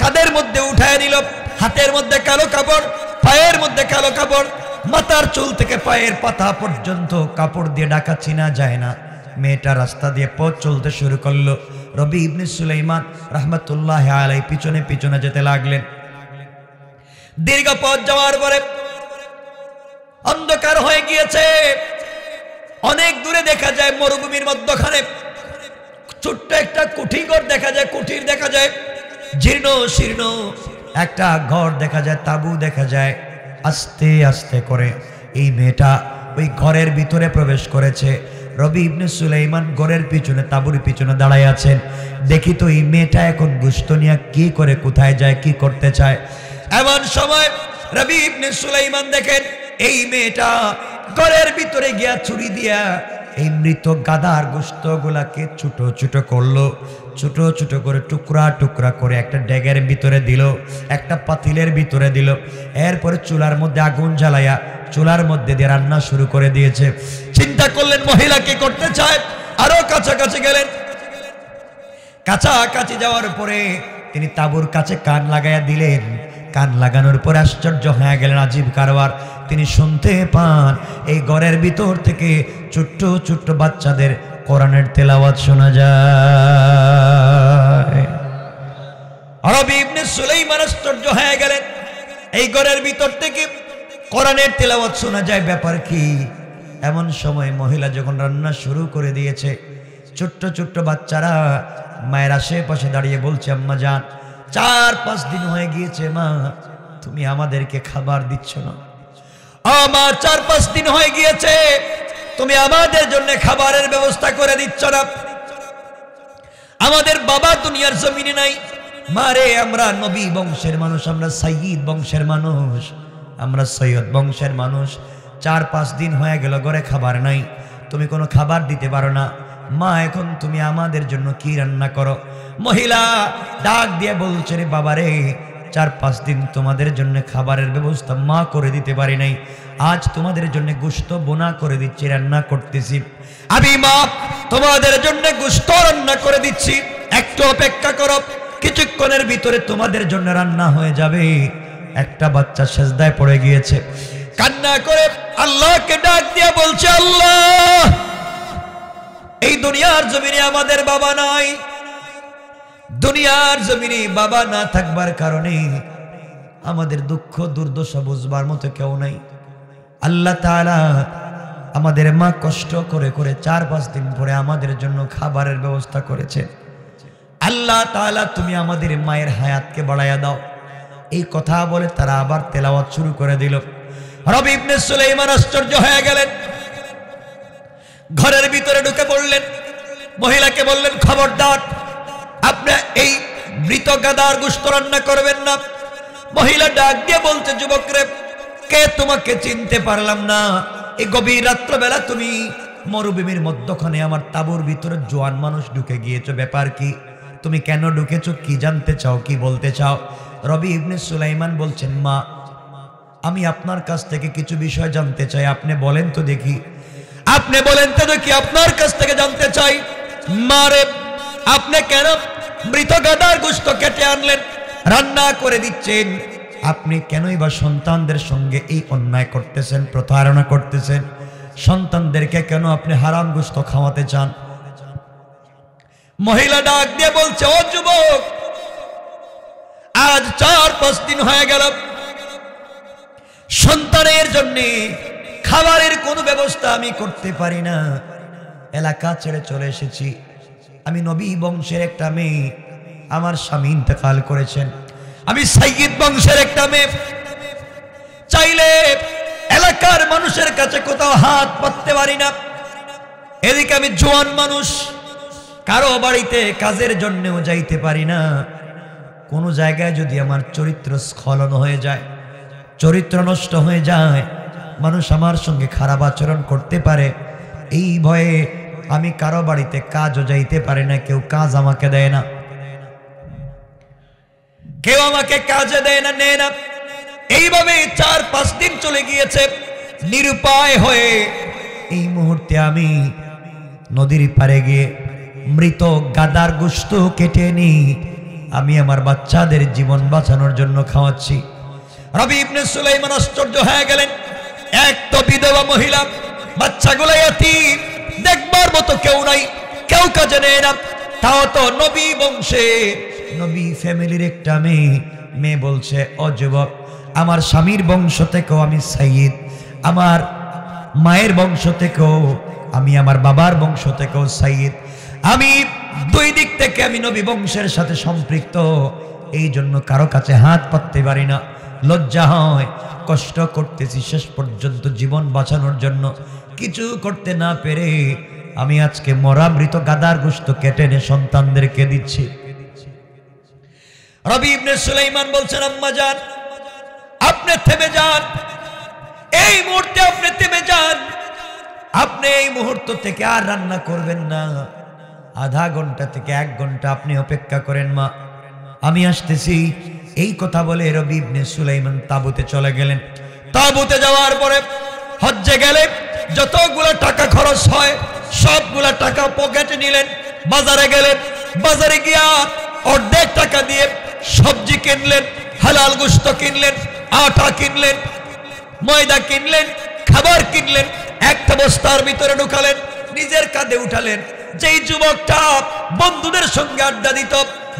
কাঁধের মধ্যে উঠায় নিল, হাতের মধ্যে কালো কাপড়, পায়ের মধ্যে কালো কাপড়, মাথার চুল থেকে পায়ের পাতা পর্যন্ত কাপড় দিয়ে ঢাকা, চিনা যায় না, মেয়েটা রাস্তা দিয়ে পথ চলতে শুরু করলো। রবি ইবনে সুলাইমান রাহমাতুল্লাহি আলাইহি পিছনে পিছনে যেতে লাগলেন। দীর্ঘ পথ যাওয়ার পরে অন্ধকার হয়ে গিয়েছে। অনেক দূরে দেখা যায় মরুভূমির মধ্যখানে ছোট্ট একটা কুঠিঘর দেখা যায়, কুঠির দেখা যায়, জীর্ণ শীর্ণ একটা ঘর দেখা যায়, তাঁবু দেখা যায়। আস্তে আস্তে করে এই মেয়েটা ওই ঘরের ভিতরে প্রবেশ করেছে। রবি ইবনে সুলাইমান ঘরের পিছনে তাঁবুর পিছনে দাঁড়ায় আছেন। দেখি তো এই মেয়েটা এখন গোশত নিয়ে কি করে, কোথায় যায়, কি করতে চায়। এমন সময় রবি ইবনে সুলাইমান দেখেন এই মেয়েটা ঘরের ভিতরে গিয়া ছুরি দিয়া এই মৃত গাধার গোশত গুলাকে ছোট ছোট করলো, ছোট ছোট করে টুকরা টুকরা করে একটা ড্যাগের ভিতরে দিল, একটা পাতিলের ভিতরে দিল। এরপরে চুলার মধ্যে আগুন জ্বালাইয়া চুলার মধ্যে দিয়ে রান্না শুরু করে দিয়েছে। চিন্তা করলেন মহিলা কি করতে চায়, আরো কাছাকাছি গেলেন। কাছাকাছি যাওয়ার পরে তিনি তাঁবুর কাছে কান লাগাইয়া দিলেন। কান লাগানোর পরে আশ্চর্য হয়ে গেলেন, আজীব কারবার। তিনি শুনতে পান এই ঘরের ভিতর থেকে ছোট্ট ছোট্ট বাচ্চাদের কোরআনের তেলাওয়াত শোনা যায়। রবি ইবনে সুলাইমান আশ্চর্য হয়ে গেলেন, এই ঘরের ভিতর থেকে কোরআনের তেলাওয়াত শোনা যায়, ব্যাপার কি? এমন সময় মহিলা যখন রান্না শুরু করে দিয়েছে, ছোট্ট ছোট্ট বাচ্চারা মায়ের আশেপাশে দাঁড়িয়ে বলছে, আম্মা জান 4-5 দিন হয়ে গিয়েছে মা, তুমি আমাদেরকে খাবার দিচ্ছ না। আমার 4-5 দিন হয়ে গিয়েছে, তুমি আমাদের জন্য খাবারের ব্যবস্থা করে দিচ্ছ না। আমাদের বাবা দুনিয়ার জমিনে নাই। মারে, আমরা নবী বংশের মানুষ, আমরা সাইয়্যিদ বংশের মানুষ, আমরা সৈয়দ বংশের মানুষ। 4-5 দিন হয়ে গেল, ঘরে খাবার নাই, তুমি কোনো খাবার দিতে পারো না। মা, এখন তুমি আমাদের জন্য কি রান্না করো? মহিলা ডাক দিয়ে বলছে, রে বাবারে, 4-5 দিন তোমাদের জন্য খাবারের ব্যবস্থা মা করে দিতে পারি নাই। আজ তোমাদের জন্য গোশত বোনা করে দিচ্ছি, রান্না করতেছি। আমি মা তোমাদের জন্য গোশত রান্না করে দিচ্ছি, একটু অপেক্ষা করো, কিছুক্ষণের ভিতরে তোমাদের জন্য রান্না হয়ে যাবে। একটা বাচ্চা সেজদায় পড়ে গিয়েছে, কান্না করে আল্লাহকে ডাক দিয়ে বলছে, আল্লাহ, এই দুনিয়ার জমিনে আমাদের বাবা নাই। দুনিয়ার জমিনে বাবা না থাকবার কারণে আমাদের দুঃখ দুর্দশা বুঝবার মতো কেউ নাই। আল্লাহ তাআলা আমাদের মা কষ্ট করে করে 4-5 দিন পরে আমাদের জন্য খাবারের ব্যবস্থা করেছে। আল্লাহ তাআলা তুমি আমাদের মায়ের হায়াতকে বাড়াইয়া দাও। এই কথা বলে তারা আবার তেলাওয়াত শুরু করে দিল। রবি ইবনে সুলাইমান আশ্চর্য হয়ে গেলেন, ঘরের ভিতরে ঢুকে পড়লেন। মহিলাকে বললেন, খবরদার, আপনি এই মৃত গাধার গোশত রান্না করবেন না। মহিলা ডাক দিয়ে বলছে, যুবকরে, কে তোমাকে চিনতে পারলাম না। এই গভীর রাত্রবেলা তুমি মরুভূমির মধ্যখানে আমার তাঁবুর ভিতরে জোয়ান মানুষ ঢুকে গিয়েছো, ব্যাপার কি? তুমি কেন ঢুকেছো? কি জানতে চাও, কি বলতে চাও? রবি ইবনে সুলাইমান বলছেন, মা, আমি আপনার কাছ থেকে কিছু বিষয় জানতে চাই, আপনি বলেন তো দেখি। আপনি বলেন তো দেখি, আপনার কাছ থেকে জানতে চাই। মারে, আপনি কেন মৃত গাধার গোশত কেটে আনলেন, রান্না করে দিচ্ছেন? আপনি কেনই বা সন্তানদের সঙ্গে এই অন্যায় করতেছেন, প্রতারণা করতেছেন? সন্তানদেরকে কেন আপনি হারাম গোশত খাওয়াতে চান? মহিলা ডাক দিয়ে বলছে, ও যুবক, আজ 4-5 দিন হয়ে গেল, সন্তানের জন্য খাবারের কোনো ব্যবস্থা আমি করতে পারি না। এলাকা ছেড়ে চলে এসেছি। আমি নবী বংশের একটা মেয়ে, আমার স্বামী ইন্তেকাল করেছেন। আমি সাইয়্যিদ বংশের একটা মেয়ে, চাইলে এলাকার মানুষের কাছে কোথাও হাত পাততে পারি না। এদিকে আমি জোয়ান মানুষ, কারো বাড়িতে কাজের জন্যও যাইতে পারি না। কোনো জায়গায় যদি আমার চরিত্র স্খলন হয়ে যায়, চরিত্র নষ্ট হয়ে যায়, মানুষ আমার সঙ্গে খারাপ আচরণ করতে পারে, এই ভয়ে আমি কারো বাড়িতে কাজও যাইতে পারি না। কেউ কাজ আমাকে দেয় না, কেউ আমাকে কাজে দেয় না, নেয় না। এইভাবে 4-5 দিন চলে গিয়েছে। নিরুপায় হয়ে এই মুহূর্তে আমি নদীর পাড়ে গিয়ে মৃত গাধার গোশত কেটে নিই, আমি আমার বাচ্চাদের জীবন বাঁচানোর জন্য খাওয়াচ্ছি। রবি ইবনে সুলাইমান আশ্চর্য হয়ে গেলেন। এক তো বিধবা মহিলা, বাচ্চাগুলো এতিম, দেখবার মতো কেউ নাই, কেউ কাজে নেয় না, তাও তো নবী বংশে নবী ফ্যামিলির একটা মেয়ে বলছে, ও যুবক, আমার স্বামীর বংশ থেকেও আমি সাইয়্যিদ, আমার মায়ের বংশ থেকেও আমি, আমার বাবার বংশ থেকেও সাইয়্যিদ, আমি দুই দিক থেকে আমি নবী বংশের সাথে সম্পৃক্ত, এই জন্য কারো কাছে হাত পাততে পারি না, লজ্জা হয়, কষ্ট করতেছি, শেষ পর্যন্ত জীবন বাঁচানোর জন্য কিছু করতে না পেরে আমি আজকে মরা মৃত গাদার গোশত কেটে এনে সন্তানদেরকে দিচ্ছি। রবি ইবনে সুলাইমান বলছেন, আম্মা জান, আপনি থেমে যান, এই মুহূর্তে আপনি থেমে যান, আপনি এই মুহূর্ত থেকে আর রান্না করবেন না, আধা ঘন্টা থেকে 1 ঘন্টা আপনি অপেক্ষা করেন মা, আমি আসতেছি। এই কথা বলে রবি ইবনে সুলাইমান তাঁবুতে চলে গেলেন। তাঁবুতে যাওয়ার পরে হজ্জে গেলে যতগুলো টাকা খরচ হয় সবগুলা টাকা পকেটে নিলেন। বাজারে গেলেন, বাজারে গিয়া অর্ধেক টাকা দিয়ে সবজি কিনলেন, হালাল গোশত কিনলেন, আটা কিনলেন, ময়দা কিনলেন, খাবার কিনলেন, একটা বস্তার ভিতরে ঢুকালেন, নিজের কাঁধে উঠালেন। যেই যুবকটা বন্ধুদের সঙ্গে আড্ডা দিত,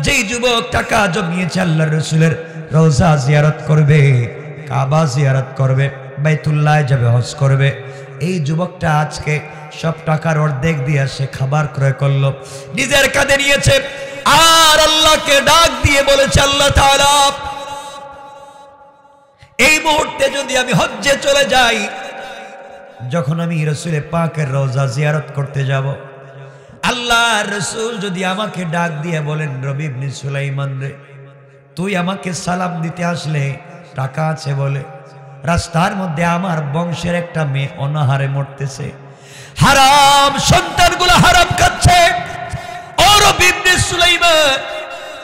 যেই যুবক টাকা জমিয়েছে আল্লাহর রাসূলের রওজা জিয়ারত করবে, কাবা জিয়ারত করবে, বাইতুল্লাহ যাবে, হজ করবে, এই যুবকটা আজকে সব টাকার অর্ধেক দিয়ে সে খাবার ক্রয় করলো, নিজের কাঁধে নিয়েছে, আর আল্লাহকে ডাক দিয়ে বলেছে, আল্লাহ তাআলা, এই মুহূর্তে যদি আমি হজ্জে চলে যাই, যখন আমি রাসূলে পাকের রওজা জিয়ারত করতে যাব, আল্লাহর রাসূল যদি আমাকে ডাক দিয়ে বলেন, রবি ইবনে সুলাইমান রে, তুই আমাকে সালাম দিতে আসলে টাকা আছে বলে রাস্তার মধ্যে আমার বংশের একটা মেয়ে অনাহারে মরতেছে, হারাম সন্তানগুলো হারাম খাচ্ছে, ও রবি ইবনে সুলাইমান,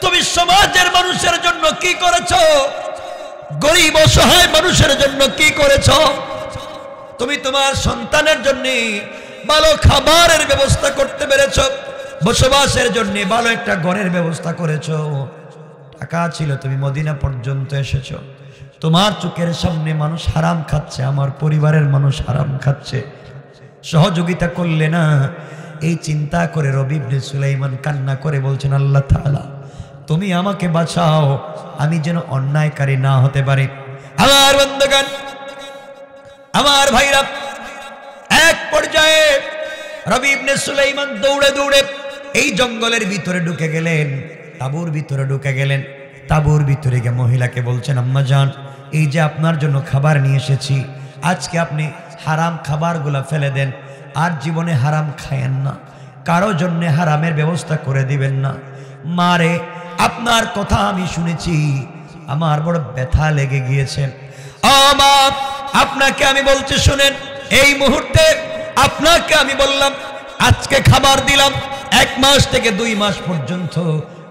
তুমি সমাজের মানুষের জন্য কি করেছো? গরিব অসহায় মানুষের জন্য কি করেছো? তুমি তোমার সন্তানের জন্য ভালো খাবারের ব্যবস্থা করতে পেরেছো, বসবাসের জন্য ভালো একটা ঘরের ব্যবস্থা করেছো, টাকা ছিল, তুমি মদিনা পর্যন্ত এসেছো, তোমার চোখের সামনে মানুষ হারাম খাচ্ছে, আমার পরিবারের মানুষ হারাম খাচ্ছে, সহযোগিতা করলে না? এই চিন্তা করে রবি ইবনে সুলাইমান কান্না করে বলছেন, আল্লাহ তাআলা, তুমি আমাকে বাঁচাও, আমি যেন অন্যায়কারী না হতে পারি। আমার বন্ধুগণ, আমার ভাইরা, এক পর্যায়ে রবি ইবনে সুলাইমান দৌড়ে দৌড়ে এই জঙ্গলের ভিতরে ঢুকে গেলেন, তাঁবুর ভিতরে ঢুকে গেলেন। তাঁবুর ভিতরে গিয়ে মহিলাকে বলছেন, আম্মা জান, এই যে আপনার জন্য খাবার নিয়ে এসেছি, আজকে আপনি হারাম খাবারগুলা ফেলে দেন, আর জীবনে হারাম খায়েন না, কারো জন্য হারামের ব্যবস্থা করে দিবেন না। মারে, আপনার কথা আমি শুনেছি, আমার বড় ব্যথা লেগে গিয়েছে। ও মা, আপনাকে আমি বলছি শুনেন, এই মুহূর্তে আপনাকে আমি বললাম, আজকে খাবার দিলাম, 1 মাস থেকে 2 মাস পর্যন্ত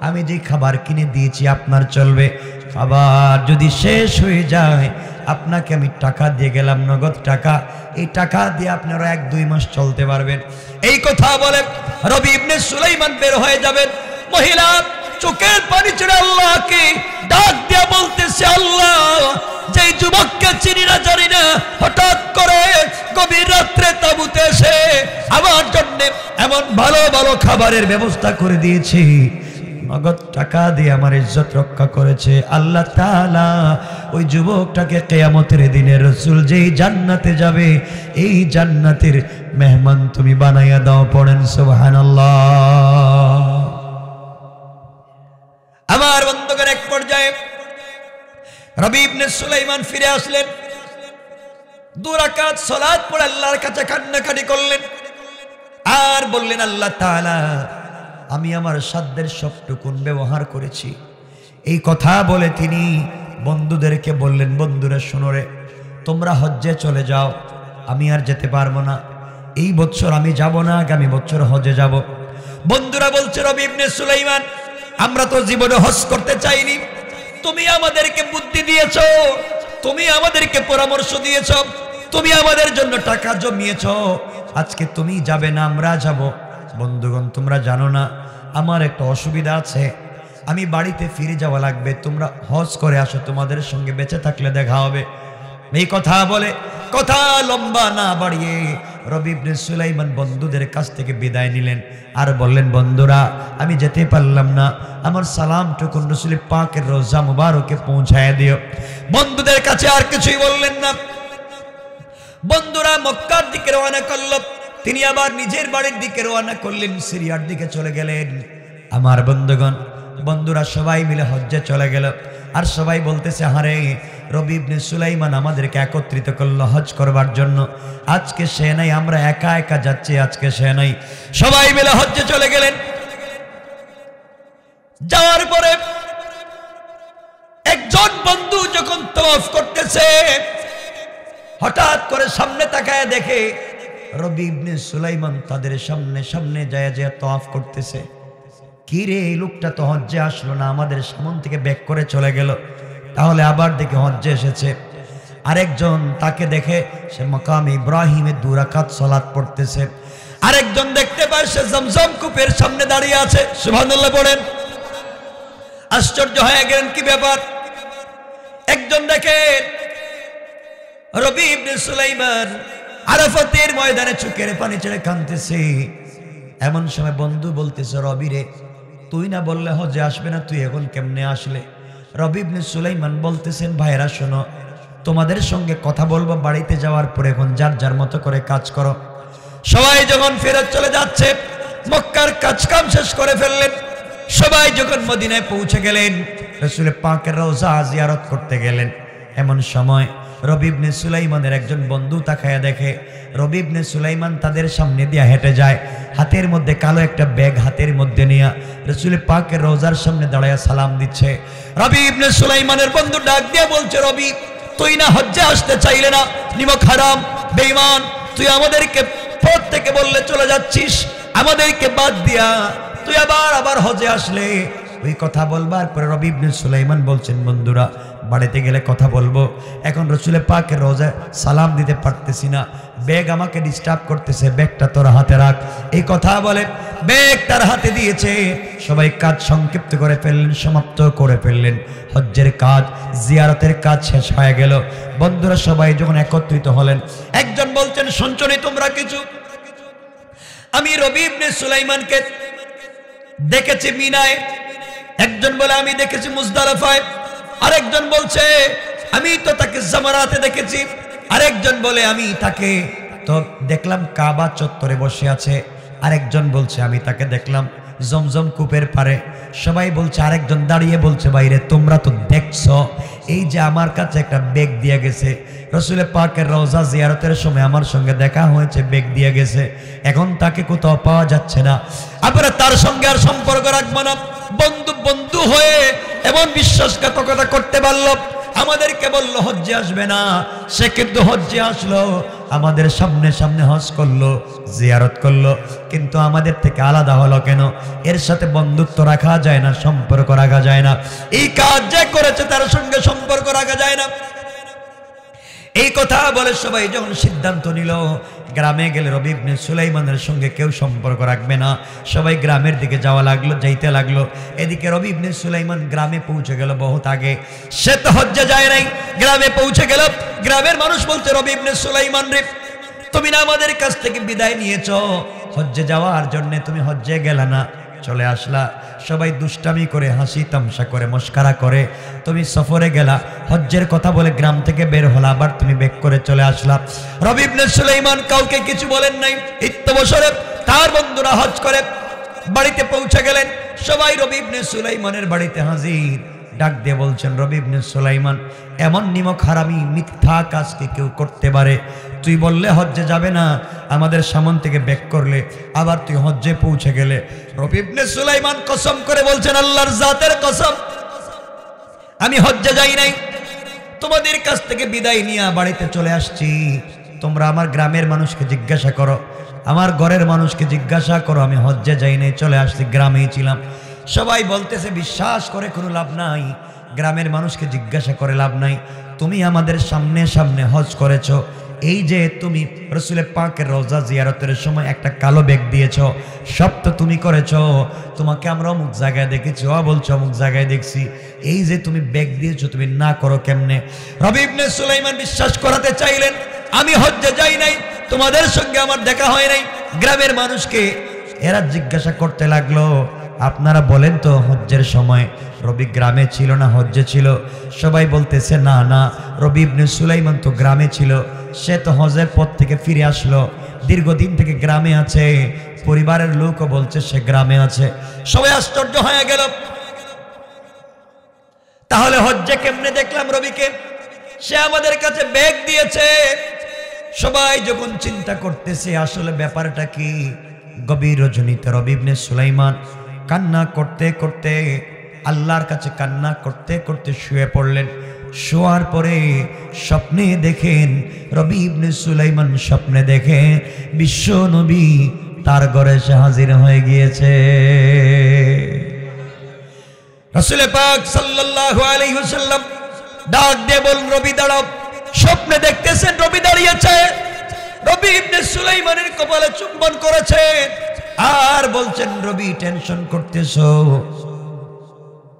আমি যে খাবার কিনে দিয়েছি আপনার চলবে, খাবার যদি শেষ হয়ে যায় আপনাকে আমি টাকা দিয়ে গেলাম, নগদ টাকা, এই টাকা দিয়ে আপনারা 1-2 মাস চলতে পারবেন। এই কথা বলে রবি ইবনে সুলাইমান বের হয়ে যাবেন। মহিলা চোখের পানি ছেড়ে আল্লাহকে ডাক দিয়ে বলতেছে, আল্লাহ, যেই যুবককে চিনি না জানি না, হঠাৎ করে গভীর রাত্রে তাঁবুতে এসে আমার জন্য এমন ভালো ভালো খাবারের ব্যবস্থা করে দিয়েছে, নগদ টাকা দিয়ে আমার ইজ্জত রক্ষা করেছে, আল্লাহ তাআলা ওই যুবকটাকে কিয়ামতের দিনে রাসূল যেই জান্নাতে যাবে, এই জান্নাতের মেহমান তুমি বানাইয়া দাও। পড়েন সুবহানাল্লাহ। আমার বন্ধুগণ, এক পর্যায়ে রবি ইবনে সুলাইমান ফিরে আসলেন, 2 রাকাত সালাত পড়ে আল্লাহর কাছে কান্নাকাটি করলেন, আর বললেন, আল্লাহ তাআলা, আমি আমার সাধ্যের সবটুকুন ব্যবহার করেছি। এই কথা বলে তিনি বন্ধুদেরকে বললেন, বন্ধুরা শোনো রে, তোমরা হজ্জে চলে যাও, আমি আর যেতে পারবো না, এই বছর আমি যাব না, আগামী বছর হজ্জে যাব। বন্ধুরা বলছে, রবি ইবনে সুলাইমান, আমরা তো জীবনে হজ করতে চাইনি, তুমি আমাদেরকে বুদ্ধি দিয়েছো, তুমি আমাদেরকে পরামর্শ দিয়েছো, তুমি আমাদের জন্য টাকা জমিয়েছো, আজকে তুমি যাবে না, আমরা যাব। বন্ধুগণ, তোমরা জানো না আমার একটা অসুবিধা আছে, আমি বাড়িতে ফিরে যাওয়া লাগবে, তোমরা হজ করে আসো, তোমাদের সঙ্গে বেঁচে থাকলে দেখা হবে। এই কথা বলে কথা লম্বা না বাড়িয়ে রবি ইবনে সুলাইমান বন্ধুদের কাছ থেকে বিদায় নিলেন আর বললেন, বন্ধুরা আমি যেতে পারলাম না, আমার সালামটুকু রাসূল পাকের রওজা মুবারকে পৌঁছায় দিও। বন্ধুদের কাছে আর কিছুই বললেন না। বন্ধুরা মক্কার দিকে রওনা করল, তিনি আবার নিজের বাড়ির দিকে রওনা করলেন, সিরিয়ার দিকে চলে গেলেন। আমার বন্ধুগণ, বন্ধুরা সবাই মিলে হজ্জে চলে গেল। আর সবাই বলতেছে, হারে রবি ইবনে সুলাইমান আমাদেরকে একত্রিত করলো হজ করবার জন্য, আজকে সে নাই, আমরা একা একা যাচ্ছি, আজকে সে নাই। সবাই মিলে হজ্জে চলে গেলেন। যাওয়ার পরে একজন বন্ধু যখন তওয়াফ করতেছে, হঠাৎ করে সামনে তাকায় দেখে রবি ইবনে সুলাইমান তাদের সামনে সামনে যায় যায় তওয়াফ করতেছে। কি রে, এই লোকটা তো হজ্জে আসলো না, আমাদের সামন থেকে ব্যাক করে চলে গেল, তাহলে আবার দেখে হজ্জে এসেছে। আরেকজন তাকে দেখে সে মাকাম ইব্রাহিমে 2 রাকাত সালাত পড়তেছে। আরেকজন দেখতে পায় সে জমজম কূপের সামনে দাঁড়িয়ে আছে। সুবহানাল্লাহ পড়েন। আশ্চর্য হয়ে গেলেন, কি ব্যাপার। একজন দেখে রবি ইবনে সুলাইমান আরাফাতের ময়দানে চোখের পানি ছেড়ে কাঁদতেছে। এমন সময় বন্ধু বলতেছে, রবি রে, তুই না বললে হজ্জে আসবে না, তুই এখন কেমনে আসলে? রবি ইবনে সুলাইমান বলতেছেন, ভাইরা শোনো, তোমাদের সঙ্গে কথা বলবো বাড়িতে যাওয়ার পরে, এখন যার যার মতো করে কাজ করো। সবাই যখন ফেরত চলে যাচ্ছে, মক্কার কাজ কাম শেষ করে ফেললেন। সবাই যখন মদিনায় পৌঁছে গেলেন, রাসূল পাকের রওজা জিয়ারত করতে গেলেন। এমন সময় রবি ইবনে সুলাইমানের একজন বন্ধু তাকায়া দেখে রবি ইবনে সুলাইমান তাদের সামনে দিয়ে হেঁটে যায়, হাতের মধ্যে কালো একটা ব্যাগ হাতের মধ্যে নিয়ে রাসূল পাকের রওজার সামনে দাঁড়ায়া সালাম দিচ্ছে। রবি ইবনে সুলাইমানের বন্ধু ডাক দিয়ে বলছে, রবি, তুই না হজ্জে আসতে চাইলে না, নিমক হারাম, বেঈমান, তুই আমাদেরকে পথ থেকে বললে চলে যাচ্ছিস, আমাদেরকে বাদ দিয়া তুই আবার হজ্জে আসলে। ওই কথা বলবার পরে রবি ইবনে সুলাইমান বলছেন, বন্ধুরা বাড়িতে গেলে কথা বলবো, এখন রাসূল পাকের রওজায় সালাম দিতে পারতেছি না, ব্যাগ আমাকে ডিস্টার্ব করতেছে, ব্যাগটা তোর হাতে রাখ। এই কথা বলে ব্যাগ তার হাতে দিয়েছে। সবাই কাজ সংক্ষিপ্ত করে ফেললেন, সমাপ্ত করে ফেললেন। হজ্জের কাজ, জিয়ারতের কাজ শেষ হয়ে গেল। বন্ধুরা সবাই যখন একত্রিত হলেন, একজন বলছেন, শুনছনি তোমরা কিছু? আমি রবি ইবনে সুলাইমানকে দেখেছি মিনায়। একজন বলে, আমি দেখেছি মুজদালিফায়। আরেকজন বলছে, আমি তো তাকে জামারাতে দেখেছি। আরেকজন বলে, আমি তাকে তো দেখলাম কাবা চত্বরে বসে আছে। আরেকজন বলছে, আমি তাকে দেখলাম জমজম কূপের পারে। সবাই বলছে, আরেকজন দাঁড়িয়ে বলছে, বাইরে তোমরা তো দেখছো, এই যে আমার কাছে একটা ব্যাগ দিয়ে গেছে, রাসূল পাকের রওজা জিয়ারতের সময় আমার সঙ্গে দেখা হয়েছে, ব্যাগ দিয়ে গেছে, এখন তাকে কোথাও পাওয়া যাচ্ছে না, আমরা তার সঙ্গে আর সম্পর্ক রাখবো না। বন্ধু বন্ধু হয়ে এমন বিশ্বাসঘাতকতা করতে পারলো, আমাদেরকে বললো হজ্জে আসবে না, সে কিন্তু হজ্জে আসলো, আমাদের সামনে সামনে হজ করলো, জিয়ারত করলো, কিন্তু আমাদের থেকে আলাদা হলো কেন? এর সাথে বন্ধুত্ব রাখা যায় না, সম্পর্ক রাখা যায় না। এই কাজ যে করেছে তার সঙ্গে সম্পর্ক রাখা যায় না। এই কথা বলে সবাই যখন সিদ্ধান্ত নিল, গ্রামে গেলে রবি ইবনে সুলাইমানের সঙ্গে কেউ সম্পর্ক রাখবে না, সবাই গ্রামের দিকে যাওয়া লাগলো, যাইতে লাগলো। এদিকে রবি ইবনে সুলাইমান গ্রামে পৌঁছে গেল বহুত আগে, সে তো হজ্জে যায় নাই, গ্রামে পৌঁছে গেল। গ্রামের মানুষ বলছে, রবি ইবনে সুলাইমান রে, তুমি না আমাদের কাছ থেকে বিদায় নিয়েছো হজ্জে যাওয়ার জন্য, তুমি হজ্জে গেলা না, চলে আসলা, সবাই দুষ্টামি করে, হাসি তামসা করে, মস্কারা করে, তুমি সফরে গেলা, হজ্জের কথা বলে গ্রাম থেকে বের হলা, আবার তুমি বেক করে চলে আসলা। রবি ইবনে সুলাইমান কাউকে কিছু বলেন নাই। ইত্যবসরে তার বন্ধুরা হজ করে বাড়িতে পৌঁছে গেলেন। সবাই রবি ইবনে সুলাইমানের বাড়িতে হাজির। ডাক দিয়ে বলছেন, রবি ইবনে সুলাইমান, এমন নিমক হারামি মিথ্যা কাজ কি কেউ করতে পারে? তুই বললে হজ্জে যাবে না, আমাদের সামন থেকে ব্যাক করলে, আবার তুই হজ্জে পৌঁছে গেলে। রবি ইবনে সুলাইমান কসম করে বলছেন, আল্লাহর জাতের কসম, আমি হজ্জে যাই নাই, তোমাদের কাছ থেকে বিদায় নিয়ে বাড়িতে চলে আসছি। তোমরা আমার গ্রামের মানুষকে জিজ্ঞাসা করো, আমার ঘরের মানুষকে জিজ্ঞাসা করো, আমি হজ্জে যাই নাই, চলে আসছি, গ্রামেই ছিলাম। সবাই বলতেছে, বিশ্বাস করে কোনো লাভ নাই, গ্রামের মানুষকে জিজ্ঞাসা করে লাভ নাই, তুমি আমাদের সামনে সামনে হজ করেছো, এই যে তুমি রাসূলের পাকের রওজা জিয়ারতের সময় একটা কালো ব্যাগ দিয়েছো, সব তো তুমি করেছো। তোমাকে আমরা অমুক জায়গায় দেখেছি, বলছো অমুক জায়গায় দেখছি। এই যে তুমি ব্যাগ দিয়েছো, তুমি না করো কেমনে? রবি ইবনে সুলাইমান বিশ্বাস করাতে চাইলেন, আমি হজ্জে যাই নাই, তোমাদের সঙ্গে আমার দেখা হয় নাই। গ্রামের মানুষকে এরা জিজ্ঞাসা করতে লাগলো, আপনারা বলেন তো হজ্জের সময় রবি গ্রামে ছিল না হজ্জে ছিল? সবাই বলতেছে না না, রবি ইবনে সুলাইমান তো গ্রামে ছিল, সে তো হজের পর থেকে ফিরে আসলো, দীর্ঘদিন থেকে গ্রামে আছে, পরিবারের লোকও বলছে সে গ্রামে আছে। সবাই আশ্চর্য হয়ে গেল, তাহলে হজ্জে কেমনে দেখলাম রবিকে? সে আমাদের কাছে ব্যাগ দিয়েছে। সবাই যখন চিন্তা করতেছে আসলে ব্যাপারটা কি, গভীর রজনীতে রবি ইবনে সুলাইমান কান্না করতে করতে, আল্লাহর কাছে কান্না করতে করতে শুয়ে পড়লেন। শোয়ার পরে স্বপ্নে দেখেন, রবি ইবনে সুলাইমান স্বপ্নে দেখে বিশ্ব নবী তার ঘরে এসে হাজির হয়ে গিয়েছে। রাসূল পাক সাল্লাল্লাহু আলাইহি ওয়াসাল্লাম ডাক দিয়ে বলেন, রবি দাঁড়াও। স্বপ্নে দেখতেছেন রবি দাঁড়িয়েছে, রবি ইবনে সুলাইমানের কপালে চুম্বন করেছে, আর বলছেন, রবি টেনশন করতেছো,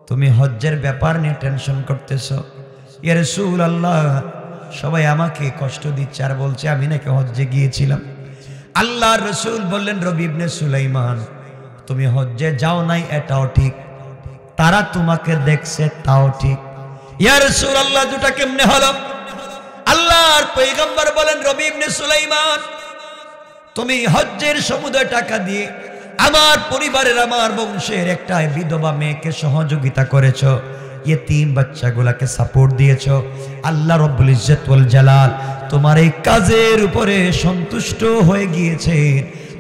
তুমি হজ্জের ব্যাপার নিয়ে টেনশন করতেছো? ইয়া রাসূলুল্লাহ, সবাই আমাকে কষ্ট দিচ্ছে আর বলছে আমি নাকি হজ্জে গিয়েছিলাম। আল্লাহর রাসূল বললেন, রবি ইবনে সুলাইমান, তুমি হজ্জে যাও নাই এটাও ঠিক, তারা তোমাকে দেখছে তাও ঠিক। ইয়া রাসূলুল্লাহ, দুটা কেমনে হলো? আল্লাহর পয়গম্বর বলেন, রবি ইবনে সুলাইমান, তুমি হজ্জের সমুদয় টাকা দিয়ে আমার পরিবারের, আমার বংশের একটা বিধবা মেয়েকে সহযোগিতা করেছো, ইয়েতিম বাচ্চাগুলাকে সাপোর্ট দিয়েছো। আল্লাহ রব্বুল ইজ্জত ওয়াল জালাল তোমার এই কাজের উপরে সন্তুষ্ট হয়ে গিয়েছে।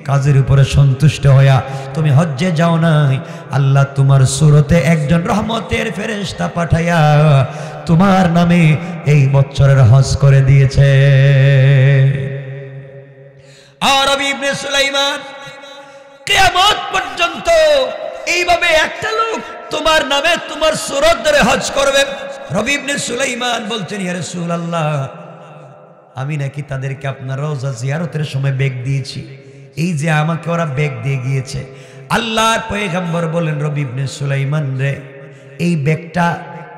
কাজের উপরে সন্তুষ্ট হইয়া তুমি হজ্জে যাও নাই, আল্লাহ তোমার সুরতে একজন রহমতের ফেরেশতা পাঠাইয়া তোমার নামে এই বছরের হজ করে দিয়েছে। আর রবি ইবনে সুলাইমান কিয়ামত পর্যন্ত এইভাবে একটা লোক তোমার নামে তোমার সুরত ধরে হজ করবে। রবি ইবনে সুলাইমান বলছেন, ইয়া রাসূলুল্লাহ, আমি নাকি তাদেরকে আপনার রওজা জিয়ারতের সময় ব্যাগ দিয়েছি, এই যে আমাকে ওরা ব্যাগ দিয়ে গিয়েছে। আল্লাহর পয়গম্বর বলেন, রবি ইবনে সুলাইমান রে, এই ব্যাগটা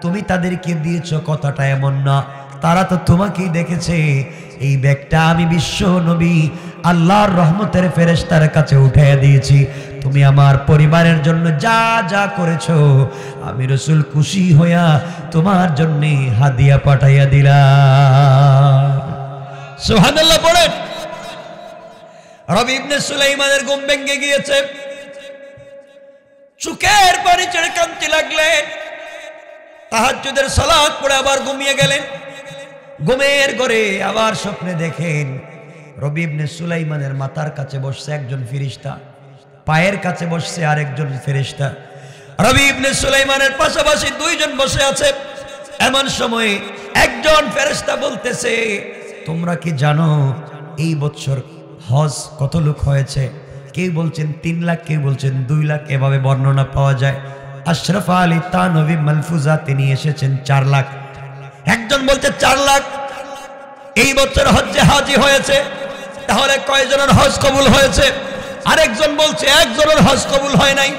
তুমি তাদেরকে দিয়েছো কথাটা এমন না, তারা তো তোমাকেই দেখেছে। এই ব্যাগটা আমি বিশ্ব নবী আল্লাহর রহমতের ফেরেশতার কাছে উঠাইয়া দিয়েছি। তুমি আমার পরিবারের জন্য যা যা করেছো, আমি রাসূল খুশি হইয়া তোমার জন্য হাদিয়া পাঠাইয়া দিলাম। সুবহানাল্লাহ পড়েন। রবি ইবনে সুলাইমানের ঘুম ভেঙে গিয়েছে, চোখের পানি ছেড়ে কাঁদতে লাগলেন। তাহাজ্জুদের সালাত পড়ে আবার ঘুমিয়ে গেলেন। ঘুমের ঘরে আবার স্বপ্নে দেখেন রবি ইবনে সুলাইমানের মাথার কাছে বসছে একজন ফেরেশতা, পায়ের কাছে বসছে আরেকজন ফেরেশতা। রবি ইবনে সুলাইমানের পাশাপাশি দুইজন বসে আছে। এমন সময়ে একজন ফেরেশতা বলতেছে, তোমরা কি জানো এই বছর হজ কত লোক হয়েছে? কেউ বলছেন 3 লাখ, কেউ বলছেন 2 লাখ, এভাবে বর্ণনা পাওয়া যায়। আশরাফ আলী তানভী মালফুজা তিনি এসেছেন 4 লাখ। একজন বলছে 4 লাখ এই বছর হজ্জে হাজি হয়েছে, তাহলে কয়জনের হজ কবুল হয়েছে? আরেকজন বলছে একজনের হজ কবুল হয় নাই।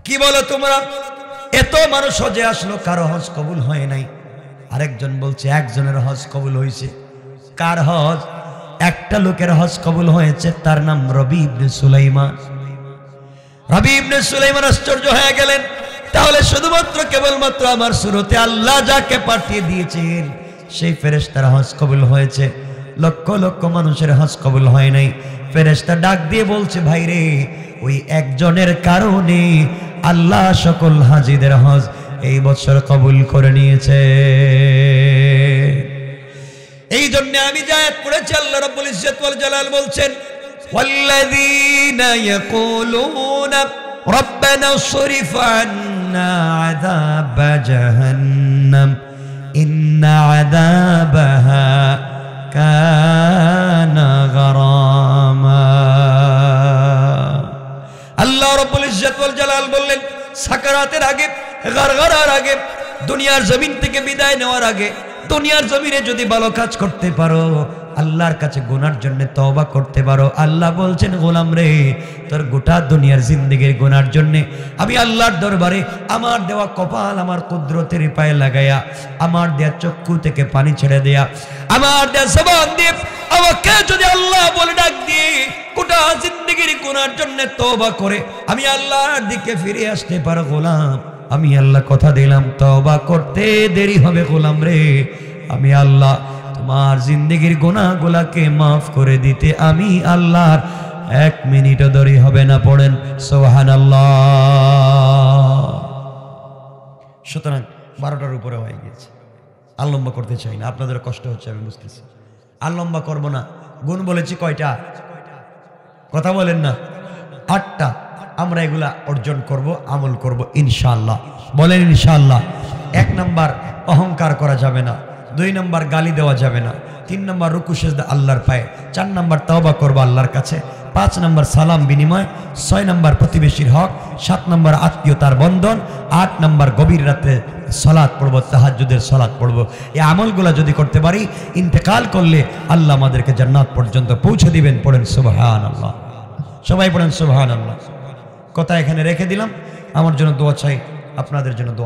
কি বলো তোমরা, এত মানুষ হজে আসলো কারো হজ কবুল হয় নাই? আরেকজন বলছে একজনের হজ কবুল হয়েছে। কার হজ? একটা লোকের হজ কবুল হয়েছে, তার নাম রবি ইবনে সুলাইমান। রবি ইবনে সুলাইমান আশ্চর্য হয়ে গেলেন, তাহলে শুধুমাত্র কেবলমাত্র আমার সুরতে আল্লাহ যাকে পাঠিয়ে দিয়েছেন সেই ফেরেশতার হজ কবুল হয়েছে, লক্ষ লক্ষ মানুষের হজ কবুল হয় নাই। ফেরেশতা ডাক দিয়ে বলছে, ভাই রে, ওই একজনের কারণে আল্লাহ সকল হাজিদের হজ এই বছর কবুল করে নিয়েছে। এই জন্য আমি যে আয়াত পড়েছি, আল্লাহ রাব্বুল ইজ্জত ওয়াল জালাল বলছেন, ওয়াল্লাযীনা ইয়াকুলুনা রাব্বানা সরিফ আন্না আযাব জাহান্নাম ইন্না আযাবাহা কানা গারামা। আল্লাহ রাব্বুল ইজ্জত ওয়াল জালাল বললেন, সাকারাতের আগে, গারগারার আগে, দুনিয়ার জমিন থেকে বিদায় নেওয়ার আগে দুনিয়ার জমিনে যদি ভালো কাজ করতে পারো, আল্লাহর কাছে গুনার জন্য তওবা করতে পারো, আল্লাহ বলছেন গোলাম রে তোর গোটা দুনিয়ার জিন্দেগির গুনার জন্য আমি আল্লাহর দরবারে আমার দেওয়া কপাল আমার কুদরতের পায়ে লাগাইয়া, আমার দেয়া চক্ষু থেকে পানি ছেড়ে দেয়া, আমার দেয়া জবান দিয়ে আমাকে যদি আল্লাহ বলে ডাক দিয়ে গোটা জিন্দেগির গুনার জন্য তওবা করে আমি আল্লাহর দিকে ফিরে আসতে পারো গোলাম, আমি আল্লাহ কথা দিলাম তওবা করতে দেরি হবে গোলাম রে, আমি আল্লাহ তোমার জিন্দেগির গুনাহগুলোকে মাফ করে দিতে আমি আল্লাহর 1 মিনিটও দেরি হবে না। পড়েন সুবহানাল্লাহ। সুতরাং 12টার উপরে হয়ে গেছে, আর লম্বা করতে চাই না, আপনাদের কষ্ট হচ্ছে আমি বুঝতেছি, আর লম্বা করবো না। গুণ বলেছি কয়টা? কথা বলেন না, 8টা। আমরা এগুলা অর্জন করব, আমল করব ইনশাআল্লাহ। বলেন ইনশাআল্লাহ। 1 নাম্বার অহংকার করা যাবে না, 2 নাম্বার গালি দেওয়া যাবে না, 3 নাম্বার রুকু সিজদা আল্লাহর পায়ে, 4 নাম্বার তওবা করব আল্লাহর কাছে, 5 নাম্বার সালাম বিনিময়, 6 নাম্বার প্রতিবেশীর হক, 7 নাম্বার আত্মীয়তার বন্ধন, 8 নাম্বার গভীর রাতে সালাত পড়ব, তাহাজ্জুদের সালাত পড়ব। এই আমলগুলো যদি করতে পারি ইন্তেকাল করলে আল্লাহ আমাদেরকে জান্নাত পর্যন্ত পৌঁছে দিবেন। পড়েন সুবহানাল্লাহ, সবাই পড়েন সুবহানাল্লাহ। কথা এখানে রেখে দিলাম, আমার জন্য দোয়া চাই, আপনাদের জন্য দোয়া।